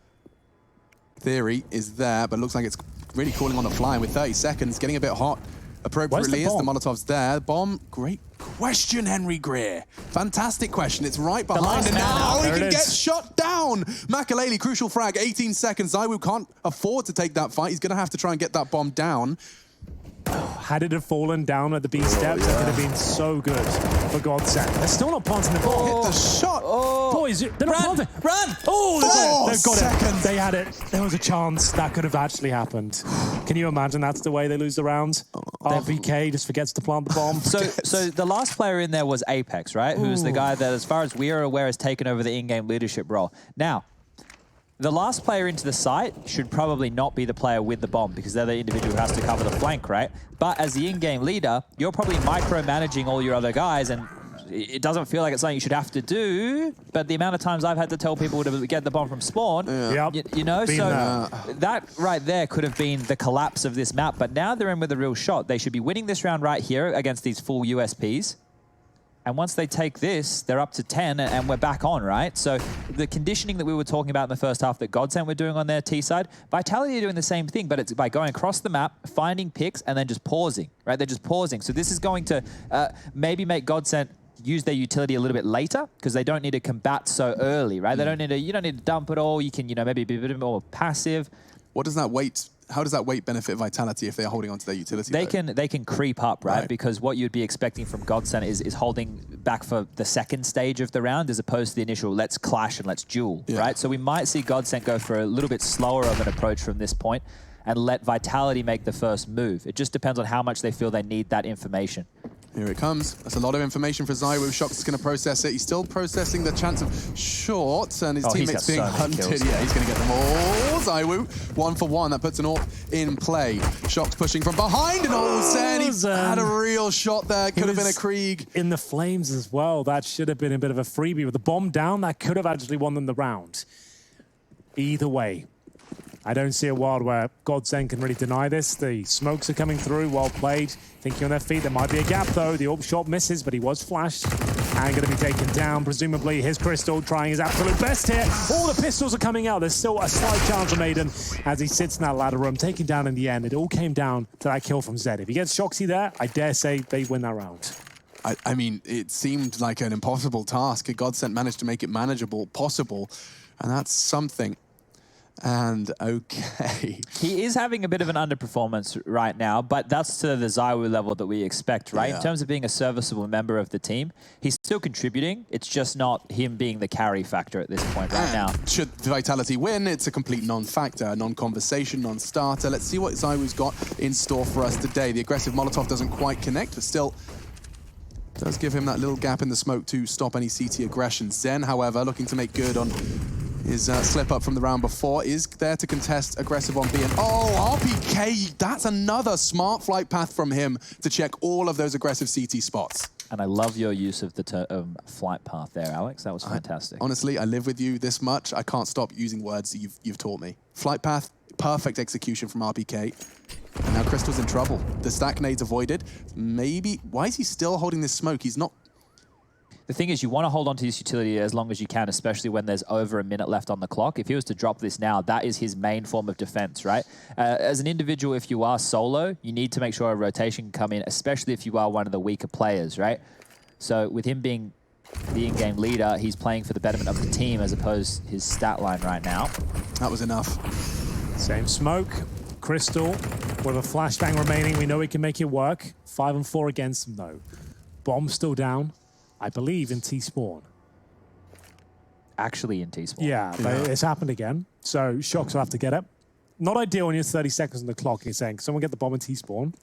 Theory is there, but looks like it's really calling on the fly with 30 seconds, getting a bit hot appropriately as the Molotov's there. Bomb, great question, Henry Greer. Fantastic question. It's right behind it now. He can get shot down. Makaleli, crucial frag, 18 seconds. Zywoo can't afford to take that fight. He's going to have to try and get that bomb down. Had it have fallen down at the B steps, it could have been so good for GODSENT. They're still not planting the bomb. Hit the shot. Boys, they're not planting. Run! Oh, they've got seconds. it. They had it. There was a chance that could have actually happened. Can you imagine that's the way they lose the round? RPK just forgets to plant the bomb. So the last player in there was Apex, right? Who's the guy that, as far as we are aware, has taken over the in-game leadership role. Now, the last player into the site should probably not be the player with the bomb because they're the individual who has to cover the flank, right? But as the in-game leader, you're probably micromanaging all your other guys, and it doesn't feel like it's something you should have to do, but the amount of times I've had to tell people to get the bomb from spawn, you know, so that right there could have been the collapse of this map, but now they're in with a real shot. They should be winning this round right here against these full USPs. And once they take this, they're up to 10 and we're back on, right? So the conditioning that we were talking about in the first half that GODSENT were doing on their T side, Vitality are doing the same thing, but it's by going across the map, finding picks, and then just pausing, right? They're just pausing. So this is going to maybe make GODSENT use their utility a little bit later because they don't need to combat so early, right? They don't need to, you don't need to dump it all. You can, you know, maybe be a bit more passive. What does that weight? How does that weight benefit Vitality if they're holding onto their utility? They can creep up, right? Because what you'd be expecting from GODSENT is holding back for the second stage of the round as opposed to the initial let's clash and let's duel, right? So we might see GODSENT go for a little bit slower of an approach from this point and let Vitality make the first move. It just depends on how much they feel they need that information. Here it comes. That's a lot of information for Zywoo. Shox is going to process it. He's still processing the chance of shorts, and his teammates being hunted. Yeah, he's going to get them all. Zywoo, 1 for 1. That puts an AWP in play. Shox pushing from behind, and Zen, he had a real shot there. Could have been a Krieg. In the flames as well. That should have been a bit of a freebie. With the bomb down, that could have actually won them the round. Either way, I don't see a world where GODSENT can really deny this. The smokes are coming through, well played. Thinking on their feet, there might be a gap though. The AWP shot misses, but he was flashed. And going to be taken down, presumably. His Crystal trying his absolute best here. All the pistols are coming out. There's still a slight chance for Maiden as he sits in that ladder room, taken down in the end. It all came down to that kill from Zed. If he gets Shoxy there, I dare say they win that round. I mean, it seemed like an impossible task. GODSENT managed to make it manageable, possible, and that's something. And okay. He is having a bit of an underperformance right now, but that's to the Zywoo level that we expect, right? In terms of being a serviceable member of the team, he's still contributing. It's just not him being the carry factor at this point right now. Should Vitality win, it's a complete non-factor, non-conversation, non-starter. Let's see what Zywoo's got in store for us today. The aggressive Molotov doesn't quite connect, but still does give him that little gap in the smoke to stop any CT aggression. Zen, however, looking to make good on his slip up from the round before, is there to contest aggressive on B. And RPK, that's another smart flight path from him to check all of those aggressive CT spots. And I love your use of the term flight path there, Alex. That was fantastic. Honestly, I live with you this much. I can't stop using words that you've taught me. Flight path, Perfect execution from RPK. And now Crystal's in trouble. The stack nades avoided. Maybe, why is he still holding this smoke? He's not... The thing is, you want to hold on to this utility as long as you can, especially when there's over a minute left on the clock. If he was to drop this now, that is his main form of defense, right? As an individual, if you are solo, you need to make sure a rotation can come in, especially if you are one of the weaker players, right? So with him being the in-game leader, he's playing for the betterment of the team as opposed to his stat line right now. That was enough. Same smoke. Crystal with a flashbang remaining. We know he can make it work. 5 and 4 against him, though. Bomb still down. I believe in T-Spawn. Actually in T-Spawn. Yeah, but it's happened again. So Shox will have to get it. Not ideal when you're 30 seconds on the clock. You're saying, someone get the bomb in T-Spawn.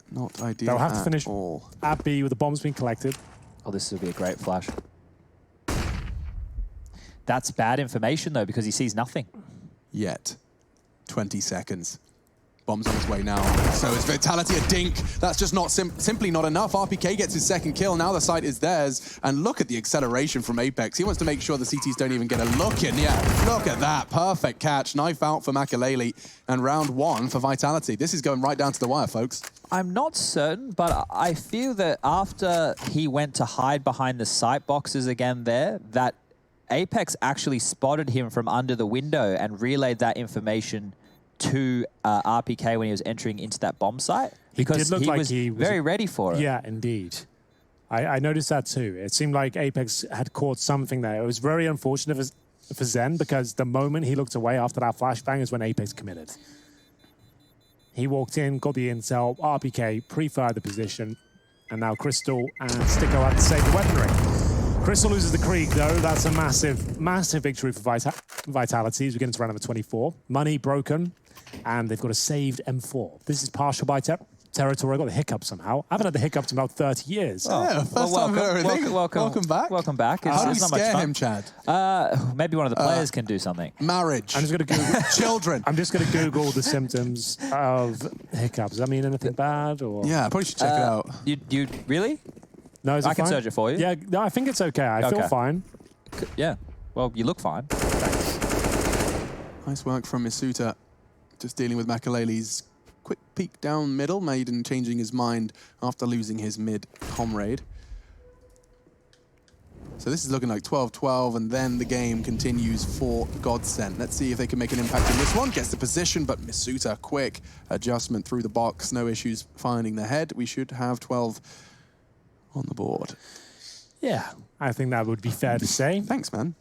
Not ideal They'll have to finish all. at B with the bombs being collected. Oh, this will be a great flash. That's bad information, though, because he sees nothing. Yet. 20 seconds. Bomb's on his way now. So is Vitality a dink? That's just not simply not enough. RPK gets his second kill. Now the site is theirs. And look at the acceleration from Apex. He wants to make sure the CTs don't even get a look in. Yeah, look at that. Perfect catch. Knife out for Makalele. And round 1 for Vitality. This is going right down to the wire, folks. I'm not certain, but I feel that after he went to hide behind the site boxes again there, that Apex actually spotted him from under the window and relayed that information to RPK when he was entering into that bomb site. Because he was very ready for it. Yeah, indeed. I noticed that too. It seemed like Apex had caught something there. It was very unfortunate for Zen because the moment he looked away after that flashbang is when Apex committed. He walked in, got the intel, RPK pre-fired the position, and now Crystal and Sticko have to save the weaponry. Crystal loses the Krieg, though. That's a massive, massive victory for Vitality as we get into round number 24. Money broken, and they've got a saved M4. This is partial by territory. I got the hiccup somehow. I haven't had the hiccups in about 30 years. Oh, yeah, first time for everything. Welcome back. Welcome back. How do we scare him, Chad? Maybe one of the players can do something. Marriage. I'm just going to Google children. I'm just going to Google the symptoms of hiccups. Does that mean anything bad? Or yeah, I probably should check it out. You really? No, is it I can fine? search it for you. Yeah, no, I think it's okay. I feel fine. Yeah. Well, you look fine. Thanks. Nice work from Misuta. Just dealing with Makalele's quick peek down middle. Maiden changing his mind after losing his mid comrade. So this is looking like 12-12, and then the game continues for GODSENT. Let's see if they can make an impact in this one. Gets the position, but Misuta, quick adjustment through the box. No issues finding the head. We should have 12 on the board. Yeah, I think that would be fair to say. Thanks, man.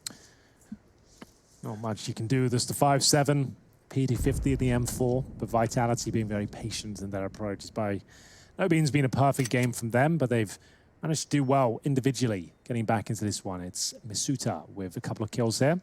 Not much you can do. There's the 5-7, PD50 at the M4, but Vitality being very patient in their approach. No Bean's been a perfect game from them, but they've managed to do well individually getting back into this one. It's Misuta with a couple of kills there,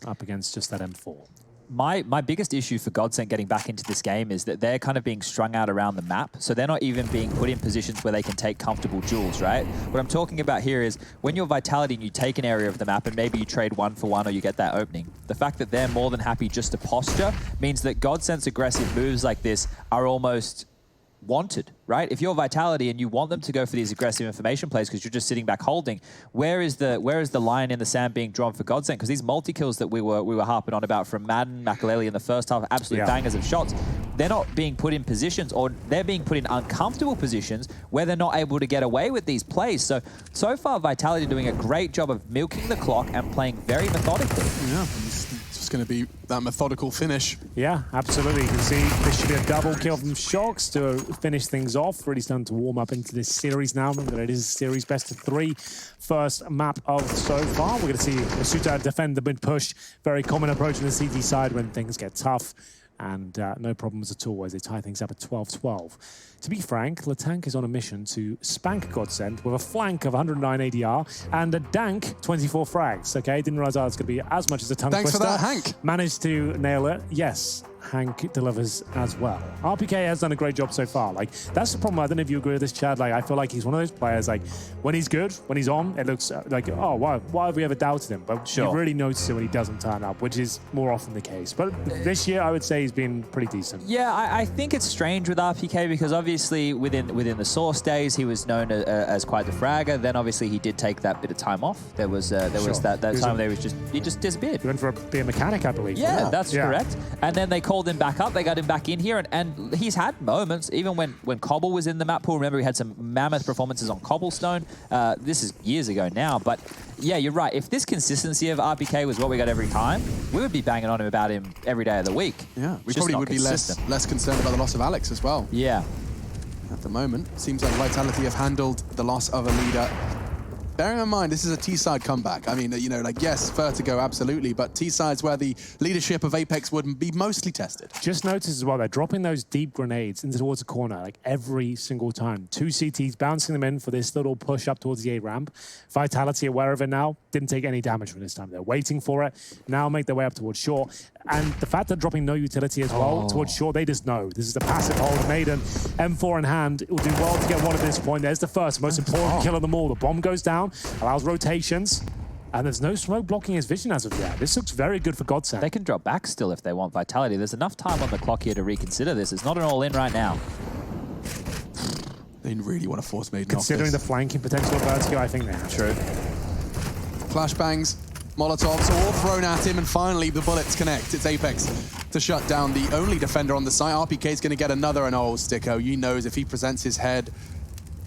up against just that M4. My biggest issue for GODSENT getting back into this game is that they're kind of being strung out around the map, so they're not even being put in positions where they can take comfortable duels, right? What I'm talking about here is when you're Vitality and you take an area of the map and maybe you trade 1-for-1 or you get that opening, the fact that they're more than happy just to posture means that GODSENT's aggressive moves like this are almost wanted, right? If you're Vitality and you want them to go for these aggressive information plays because you're just sitting back holding, where is the line in the sand being drawn for GODSENT? Because these multi-kills that we were harping on about from Madden, Makalele in the first half, absolute bangers of shots, they're not being put in positions, or they're being put in uncomfortable positions where they're not able to get away with these plays. So far, Vitality doing a great job of milking the clock and playing very methodically. Yeah, it's going to be that methodical finish. Yeah, absolutely. You can see this should be a double kill from Shox to finish things off. Really starting to warm up into this series now. Remember that it is a series best of 3. First map of so far. We're going to see Misuta defend the mid push. Very common approach on the CT side when things get tough. And no problems at all as they tie things up at 12-12. To be frank, Latank is on a mission to spank GODSENT with a flank of 109 ADR and a dank 24 frags. Okay, didn't realize it's going to be as much as a tongue Thanks twister. for that, Hank. Managed to nail it. Yes, Hank delivers as well. RPK has done a great job so far. Like, that's the problem. I don't know if you agree with this, Chad. Like, I feel like he's one of those players, like, when he's good, when he's on, it looks like, oh, why have we ever doubted him? But you really notice it when he doesn't turn up, which is more often the case. But this year, I would say he's been pretty decent. Yeah, I think it's strange with RPK because obviously within the Source days, he was known as quite the fragger. Then obviously he did take that bit of time off. There was that time there he just disappeared. He went for be a mechanic, I believe. Yeah, that's correct. And then they called him back up. They got him back in here, and he's had moments. Even when Cobble was in the map pool, remember he had some mammoth performances on Cobblestone. This is years ago now, but yeah, you're right. If this consistency of RPK was what we got every time, we would be banging on him about him every day of the week. Yeah, we probably would be less concerned about the loss of Alex as well. Yeah. At the moment, seems like Vitality have handled the loss of a leader. Bearing in mind, this is a T-side comeback. I mean, you know, like, yes, Vertigo, absolutely, but T-side's where the leadership of Apex would be mostly tested. Just notice as well, they're dropping those deep grenades into towards the corner, like, every single time. 2 CTs bouncing them in for this little push up towards the A ramp. Vitality aware of it now, didn't take any damage from this time. They're waiting for it, now make their way up towards shore. And the fact they're dropping no utility as well towards shore, they just know. This is a passive hold. Maiden, M4 in hand. It will do well to get one at this point. There's the first, most important kill of them all. The bomb goes down, allows rotations, and there's no smoke blocking his vision as of yet. This looks very good for GODSENT. They can drop back still if they want Vitality. There's enough time on the clock here to reconsider this. It's not an all-in right now. They really want to force Maiden Considering off the this. flanking potential of Vertigo, I think they have. True. Flashbangs, Molotovs all thrown at him, and finally the bullets connect. It's Apex to shut down the only defender on the site. RPK's going to get another, and Sticko, you knows if he presents his head,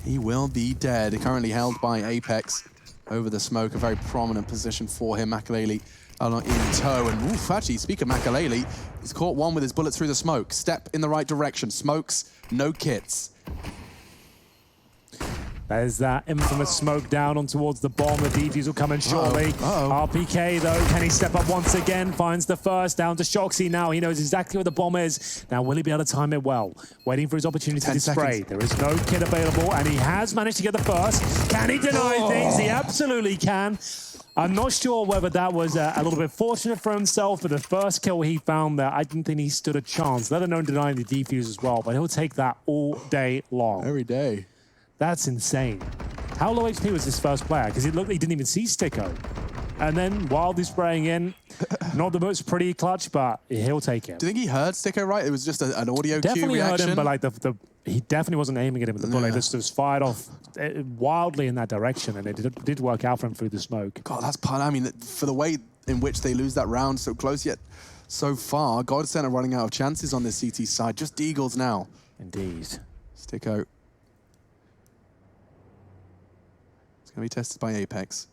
he will be dead. Currently held by Apex over the smoke, a very prominent position for him. Makalele in tow, and actually, speak of Makalele, he's caught one with his bullet through the smoke. Step in the right direction. Smokes, no kits. There's that infamous smoke down on towards the bomb. The defuse will come in shortly. RPK, though, can he step up once again? Finds the first, down to Shoxy now. He knows exactly where the bomb is. Now, will he be able to time it well? Waiting for his opportunity to spray. There is no kit available, and he has managed to get the first. Can he deny things? He absolutely can. I'm not sure whether that was a little bit fortunate for himself, but the first kill he found there, I didn't think he stood a chance, let alone denying the defuse as well, but he'll take that all day long. Every day. That's insane. How low HP was this first player? Because it looked like he didn't even see Sticko. And then wildly spraying in, not the most pretty clutch, but he'll take it. Do you think he heard Sticko right? It was just an audio definitely cue reaction? Heard him, but like he definitely wasn't aiming at him with the bullet. Just was fired off wildly in that direction, and it did work out for him through the smoke. God, that's part. I mean, for the way in which they lose that round so close yet so far, GODSENT are running out of chances on this CT side. Just Deagles now. Indeed. Sticko. It's going to be tested by Apex.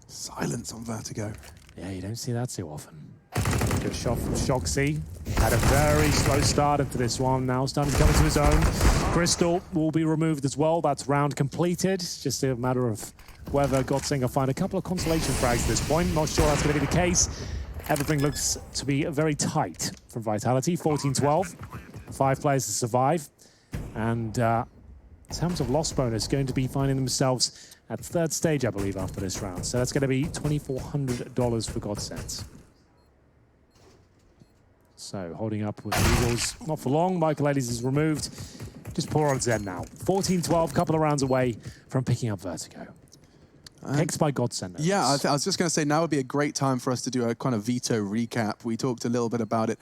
Silence on Vertigo. Yeah, you don't see that too often. Good shot from Shoxy. Had a very slow start into this one. Now starting to come into his own. Crystal will be removed as well. That's round completed. It's just a matter of whether GODSENT will find a couple of consolation frags at this point. Not sure that's going to be the case. Everything looks to be very tight from Vitality. 14-12. 5 players to survive. And in terms of loss bonus, going to be finding themselves at the 3rd stage, I believe, after this round. So that's going to be $2,400 for GODSENT. So holding up with the Eagles, not for long. Makalele is removed. Just poor on Zen now. 14-12, couple of rounds away from picking up Vertigo. Picked by GODSENT. Yeah, I was just going to say now would be a great time for us to do a kind of veto recap. We talked a little bit about it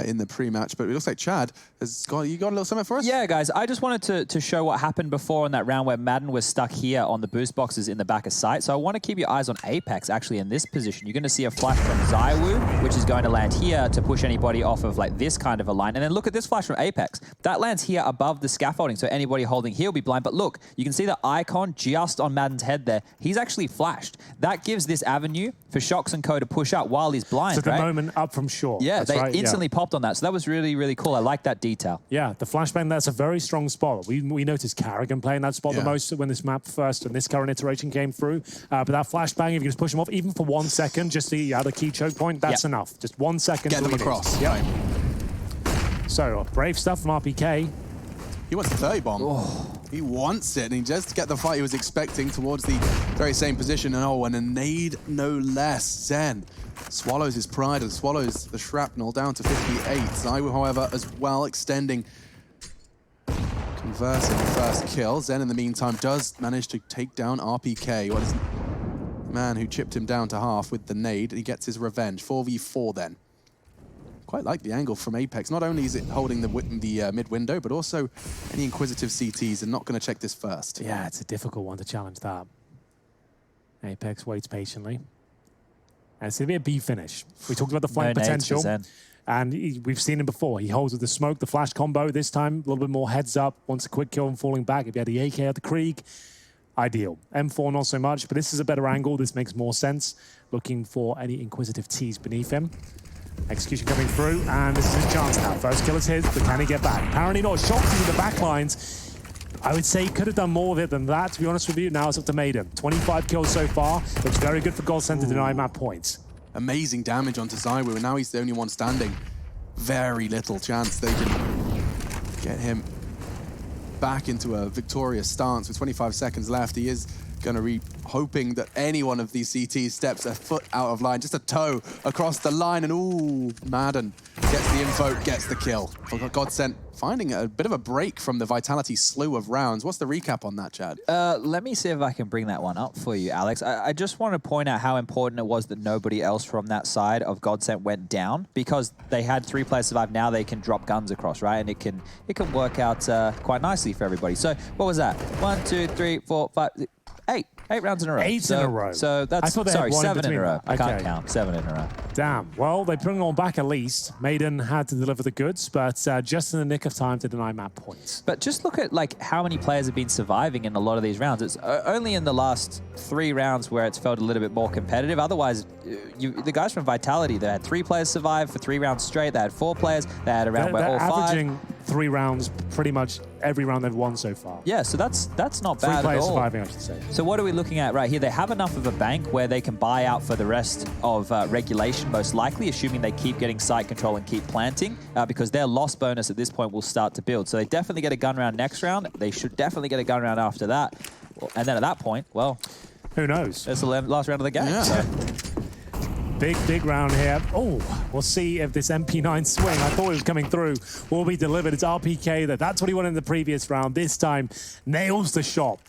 in the pre-match, but it looks like Chad has got a little something for us? Yeah, guys, I just wanted to show what happened before in that round where Madden was stuck here on the boost boxes in the back of sight. So I want to keep your eyes on Apex actually in this position. You're going to see a flash from Zywoo, which is going to land here to push anybody off of like this kind of a line. And then look at this flash from Apex. That lands here above the scaffolding, so anybody holding here will be blind. But look, you can see the icon just on Madden's head there. He's actually flashed. That gives this avenue for Shox and Co to push up while he's blind, So the moment up from shore. Yeah, that's they right, instantly popped on that. So that was really, really cool. I like that detail. Yeah, the flashbang, that's a very strong spot. We noticed Carrigan playing that spot the most when this map first and this current iteration came through. But that flashbang, if you can just push them off, even for 1 second, just the other key choke point, that's enough. Just 1 second. Get them across. Yep. So, brave stuff from RPK. He wants the 30 bomb. Oh. He wants it, and he just get the fight he was expecting towards the very same position. And a nade no less. Zen swallows his pride and swallows the shrapnel down to 58. ZywOo, however, as well, extending, converting the first kill. Zen, in the meantime, does manage to take down RPK. What is the man who chipped him down to half with the nade? He gets his revenge. 4v4 then. Quite like the angle from Apex. Not only is it holding the mid window, but also any inquisitive CTs are not going to check this first. Yeah, it's a difficult one to challenge that. Apex waits patiently. And it's going to be a B finish. We talked about the flank potential. And we've seen him before. He holds with the smoke, the flash combo. This time, a little bit more heads up. Wants a quick kill and falling back. If you had the AK at the Krieg, ideal. M4, not so much, but this is a better angle. This makes more sense. Looking for any inquisitive T's beneath him. Execution coming through, and this is his chance now. First kill is his, but can he get back? Apparently not. Shocked into the back lines. I would say he could have done more of it than that, to be honest with you. Now it's up to Maiden. 25 kills so far. Looks very good for GODSENT to deny map points. Amazing damage onto ZywOo, and now he's the only one standing. Very little chance they can get him back into a victorious stance with 25 seconds left. He is going to be hoping that any one of these CTs steps a foot out of line, just a toe across the line, and ooh, Madden gets the info, gets the kill. GODSENT finding a bit of a break from the Vitality slew of rounds. What's the recap on that, Chad? Let me see if I can bring that one up for you, Alex. I just want to point out how important it was that nobody else from that side of GODSENT went down, because they had 3 players survive. Now they can drop guns across, right? And it can work out quite nicely for everybody. So what was that? 1, 2, 3, 4, 5, 8. 8 rounds in a row. 8 in a row. So that's, sorry, 7 in a row. I can't count. 7 in a row. Damn. Well, they bring it on back at least. Maiden had to deliver the goods, but just in the nick of time to deny map points. But just look at like how many players have been surviving in a lot of these rounds. It's only in the last 3 rounds where it's felt a little bit more competitive. Otherwise, the guys from Vitality, they had 3 players survive for 3 rounds straight. They had 4 players. They had a round where all 5. Averaging 3 rounds pretty much every round they've won so far. Yeah, so that's not bad at all. 3 players surviving, I should say. So what are we looking at right here? They have enough of a bank where they can buy out for the rest of regulation, most likely, assuming they keep getting site control and keep planting, because their loss bonus at this point will start to build. So they definitely get a gun round next round. They should definitely get a gun round after that. And then at that point, well, who knows? It's the last round of the game. Yeah. So. Big round here. Oh, we'll see if this MP9 swing, I thought it was coming through, will be delivered. It's RPK that's what he wanted in the previous round. This time, nails the shot.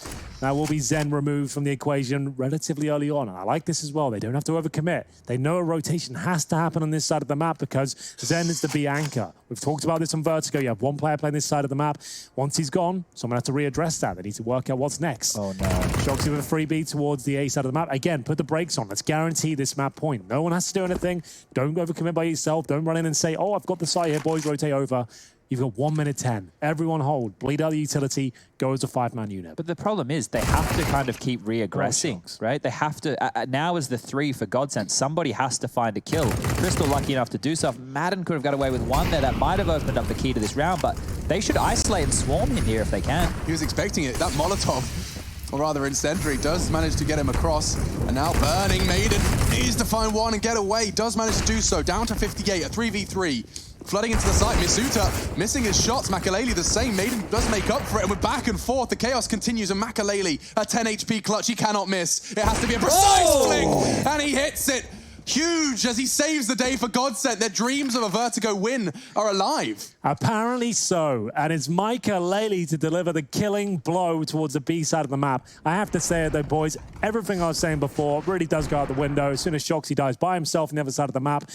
Now will be Zen removed from the equation relatively early on. And I like this as well. They don't have to overcommit. They know a rotation has to happen on this side of the map because Zen is the B anchor. We've talked about this on Vertigo. You have one player playing this side of the map. Once he's gone, someone has to readdress that. They need to work out what's next. Oh no. Shoxy with a freebie towards the A side of the map. Again, put the brakes on. Let's guarantee this map point. No one has to do anything. Don't overcommit by yourself. Don't run in and say, oh, I've got the site here, boys, rotate over. You've got 1 minute 10. Everyone hold. Bleed out the utility. Go as a 5-man unit. But the problem is they have to kind of keep re-aggressing, right? They have to. Now is the 3 for GODSENT. Somebody has to find a kill. Crystal lucky enough to do so. Madden could have got away with 1 there. That might have opened up the key to this round, but they should isolate and swarm him here if they can. He was expecting it. That Molotov, or rather incendiary, does manage to get him across. And now Burning Maiden needs to find 1 and get away. Does manage to do so. Down to 58, a 3v3. Flooding into the site, Misuta missing his shots. Makalele the same. Maiden does make up for it, and we're back and forth. The chaos continues, and Makalele, a 10 HP clutch, he cannot miss. It has to be a precise flick, and he hits it. Huge as he saves the day for GODSENT. Their dreams of a Vertigo win are alive. Apparently so. And it's Makalele to deliver the killing blow towards the B side of the map. I have to say it though, boys, everything I was saying before really does go out the window. As soon as Shoxy dies by himself on the other side of the map,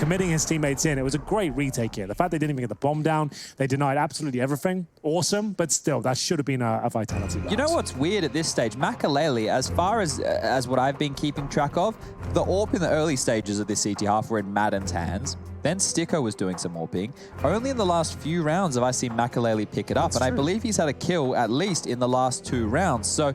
committing his teammates in, it was a great retake here. The fact they didn't even get the bomb down, they denied absolutely everything. Awesome, but still, that should have been a Vitality round. You know what's weird at this stage? Makalele, as far as what I've been keeping track of, the AWP in the early stages of this CT half were in Madden's hands. Then Sticko was doing some AWPing. Only in the last few rounds have I seen Makalele pick it up, and I believe he's had a kill at least in the last 2 rounds. So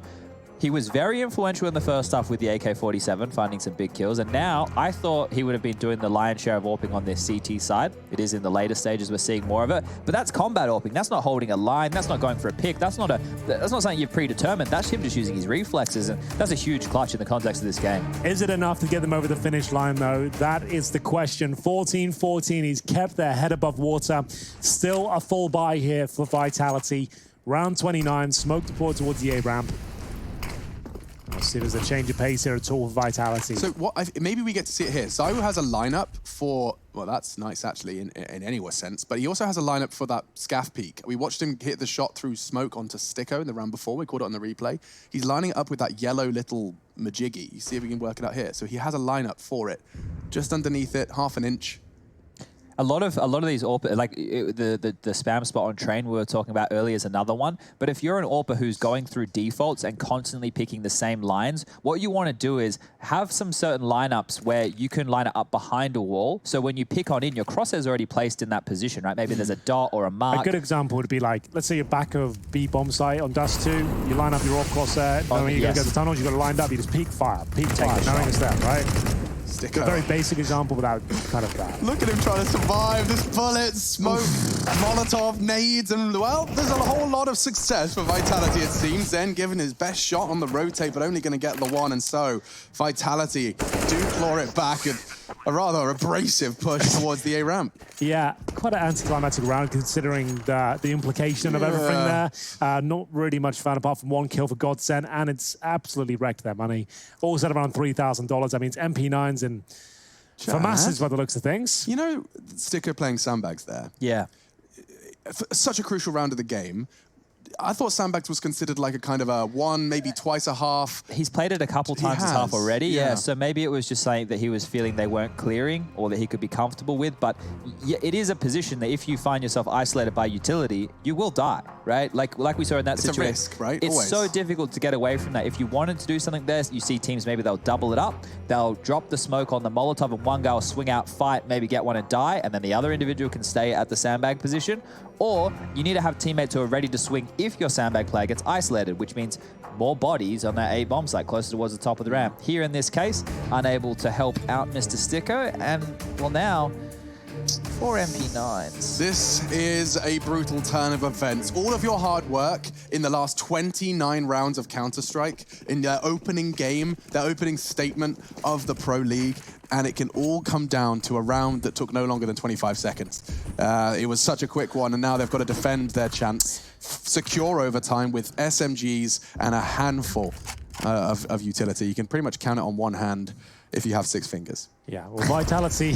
He was very influential in the first half with the AK-47, finding some big kills. And now I thought he would have been doing the lion's share of AWPing on this CT side. It is in the later stages, we're seeing more of it. But that's combat AWPing. That's not holding a line. That's not going for a pick. That's not something you've predetermined. That's him just using his reflexes. And that's a huge clutch in the context of this game. Is it enough to get them over the finish line, though? That is the question. 14-14. He's kept their head above water. Still a full buy here for Vitality. Round 29. Smoke deployed towards the A ramp. Let's see if there's a change of pace here at all for Vitality. So maybe we get to see it here. Zywoo has a lineup for, well, that's nice actually in any sense, but he also has a lineup for that scaff peak. We watched him hit the shot through smoke onto Sticko in the round before. We caught it on the replay. He's lining it up with that yellow little majiggy. You see if we can work it out here. So he has a lineup for it. Just underneath it, half an inch. A lot of these AWPers, like the spam spot on train we were talking about earlier is another one. But if you're an AWPer who's going through defaults and constantly picking the same lines, what you want to do is have some certain lineups where you can line it up behind a wall. So when you pick on in, your crosshair's already placed in that position, right? Maybe there's a dot or a mark. A good example would be like, let's say you're back of B bomb site on Dust 2. You line up your AWP crosshair, knowing you're going to go to the tunnels, you've got it lined up, you just peek fire, knowing it's there, right? Sticko. A very basic example without kind of that. Look at him trying to survive this bullet, smoke, Molotov, nades, and well, there's a whole lot of success for Vitality, it seems. Zen giving his best shot on the rotate, but only going to get the one, and so Vitality do claw it back, and a rather abrasive push towards the A ramp. Yeah, quite an anticlimactic round considering the implication of everything there. Not really much fun apart from one kill for GODSENT, and it's absolutely wrecked their money. All set around $3,000. That means MP9s and for masses by the looks of things. You know, Sticko playing sandbags there. Yeah. For such a crucial round of the game. I thought sandbags was considered like a kind of a one, maybe twice a half. He's played it a couple times this half already, yeah. So maybe it was just something that he was feeling they weren't clearing or that he could be comfortable with. But yeah, it is a position that if you find yourself isolated by utility, you will die, right? Like we saw in that situation. It's a risk, right? It's Always. so difficult to get away from that. If you wanted to do something there, you see teams, maybe they'll double it up. They'll drop the smoke on the Molotov and one guy will swing out, fight, maybe get one and die, and then the other individual can stay at the sandbag position. Or you need to have teammates who are ready to swing if your sandbag player gets isolated, which means more bodies on that A bomb site closer towards the top of the ramp. Here in this case, unable to help out Mr. Sticko, and well now, 4 MP9s. This is a brutal turn of events. All of your hard work in the last 29 rounds of Counter-Strike, in their opening game, their opening statement of the Pro League, and it can all come down to a round that took no longer than 25 seconds. It was such a quick one, and now they've got to defend their chance, secure overtime with SMGs and a handful of utility. You can pretty much count it on one hand if you have 6 fingers. Yeah, well, Vitality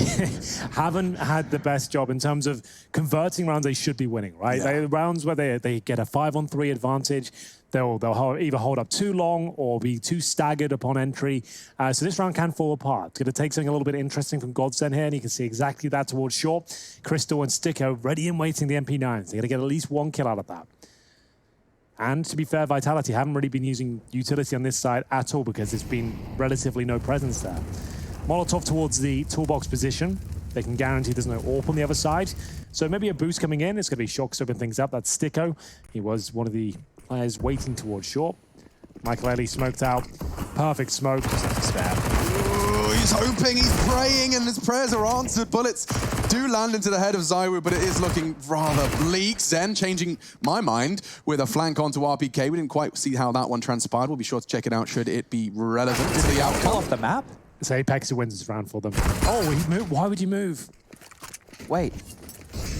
haven't had the best job in terms of converting rounds they should be winning, right? Yeah. Rounds where they get a 5-on-3 advantage, they'll either hold up too long or be too staggered upon entry. So this round can fall apart. It's going to take something a little bit interesting from GODSENT here, and you can see exactly that towards short. Crystal and Sticko ready and waiting the MP9s. They're going to get at least 1 kill out of that. And to be fair, Vitality haven't really been using utility on this side at all because there's been relatively no presence there. Molotov towards the toolbox position. They can guarantee there's no AWP on the other side. So maybe a boost coming in. It's going to be Shock to open things up. That's Sticko. He was one of the players waiting towards short. Michael Ellie smoked out. Perfect smoke. Just like a stab. He's hoping, he's praying, and his prayers are answered. Bullets do land into the head of Zywoo, but it is looking rather bleak. Zen changing my mind with a flank onto RPK. We didn't quite see how that one transpired. We'll be sure to check it out should it be relevant to the outcome. Pull off the map? It's Apex who wins this round for them. Oh, he moved. Why would you move? Wait.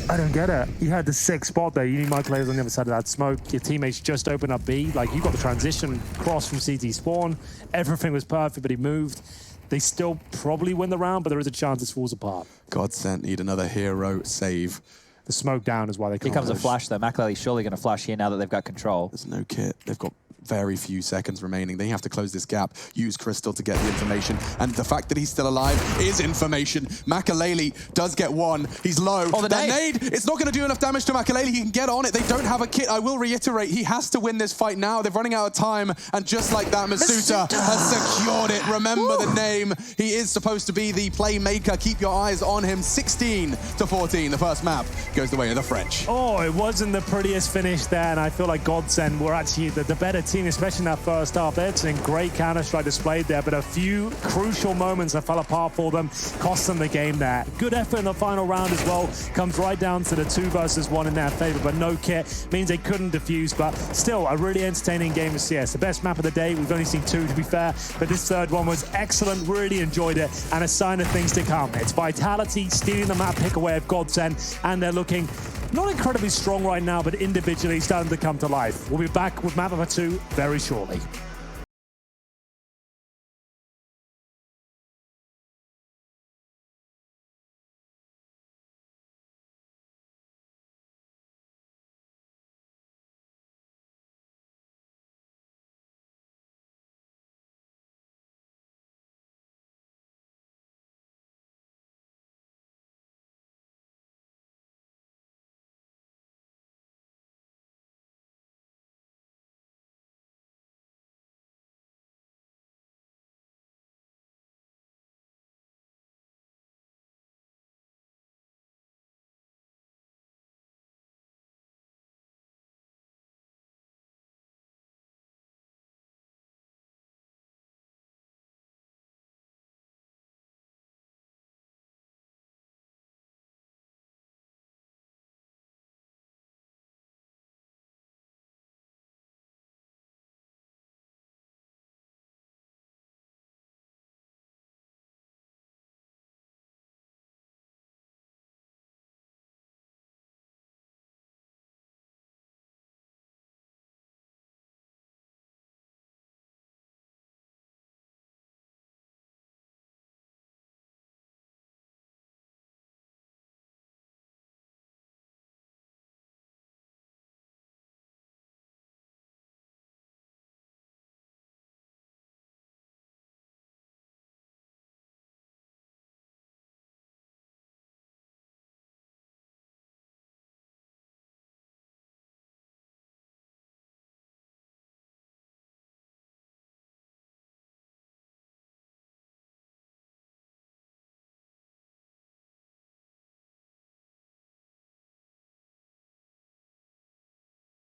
I don't get it. You had the 6th spot there. You need my players on the other side of that smoke. Your teammates just opened up B. Like, you got the transition cross from CT spawn. Everything was perfect, but he moved. They still probably win the round, but there is a chance this falls apart. GODSENT need another hero save. The smoke down is why they can't. Here comes push. a flash, though. Makaleli's surely going to flash here now that they've got control. There's no kit. They've got very few seconds remaining. They have to close this gap, use Crystal to get the information, and the fact that he's still alive is information. Makaleli does get one. He's low. Oh, the nade! It's not going to do enough damage to Makaleli. He can get on it. They don't have a kit. I will reiterate, he has to win this fight now. They're running out of time, and just like that, Masuta has secured it. Remember the name. He is supposed to be the playmaker. Keep your eyes on him. 16-14. The first map goes the way of the French. Oh, it wasn't the prettiest finish there, and I feel like GODSENT were actually the better team seen, especially in that first half. They'd seen great Counter-Strike displayed there, but a few crucial moments that fell apart for them, cost them the game there. Good effort in the final round as well. Comes right down to the 2 versus 1 in their favor, but no kit means they couldn't defuse. But still, a really entertaining game of CS. The best map of the day. We've only seen 2, to be fair, but this third one was excellent. Really enjoyed it, and a sign of things to come. It's Vitality stealing the map pick away of GODSENT, and they're looking not incredibly strong right now, but individually starting to come to life. We'll be back with map number 2 very shortly.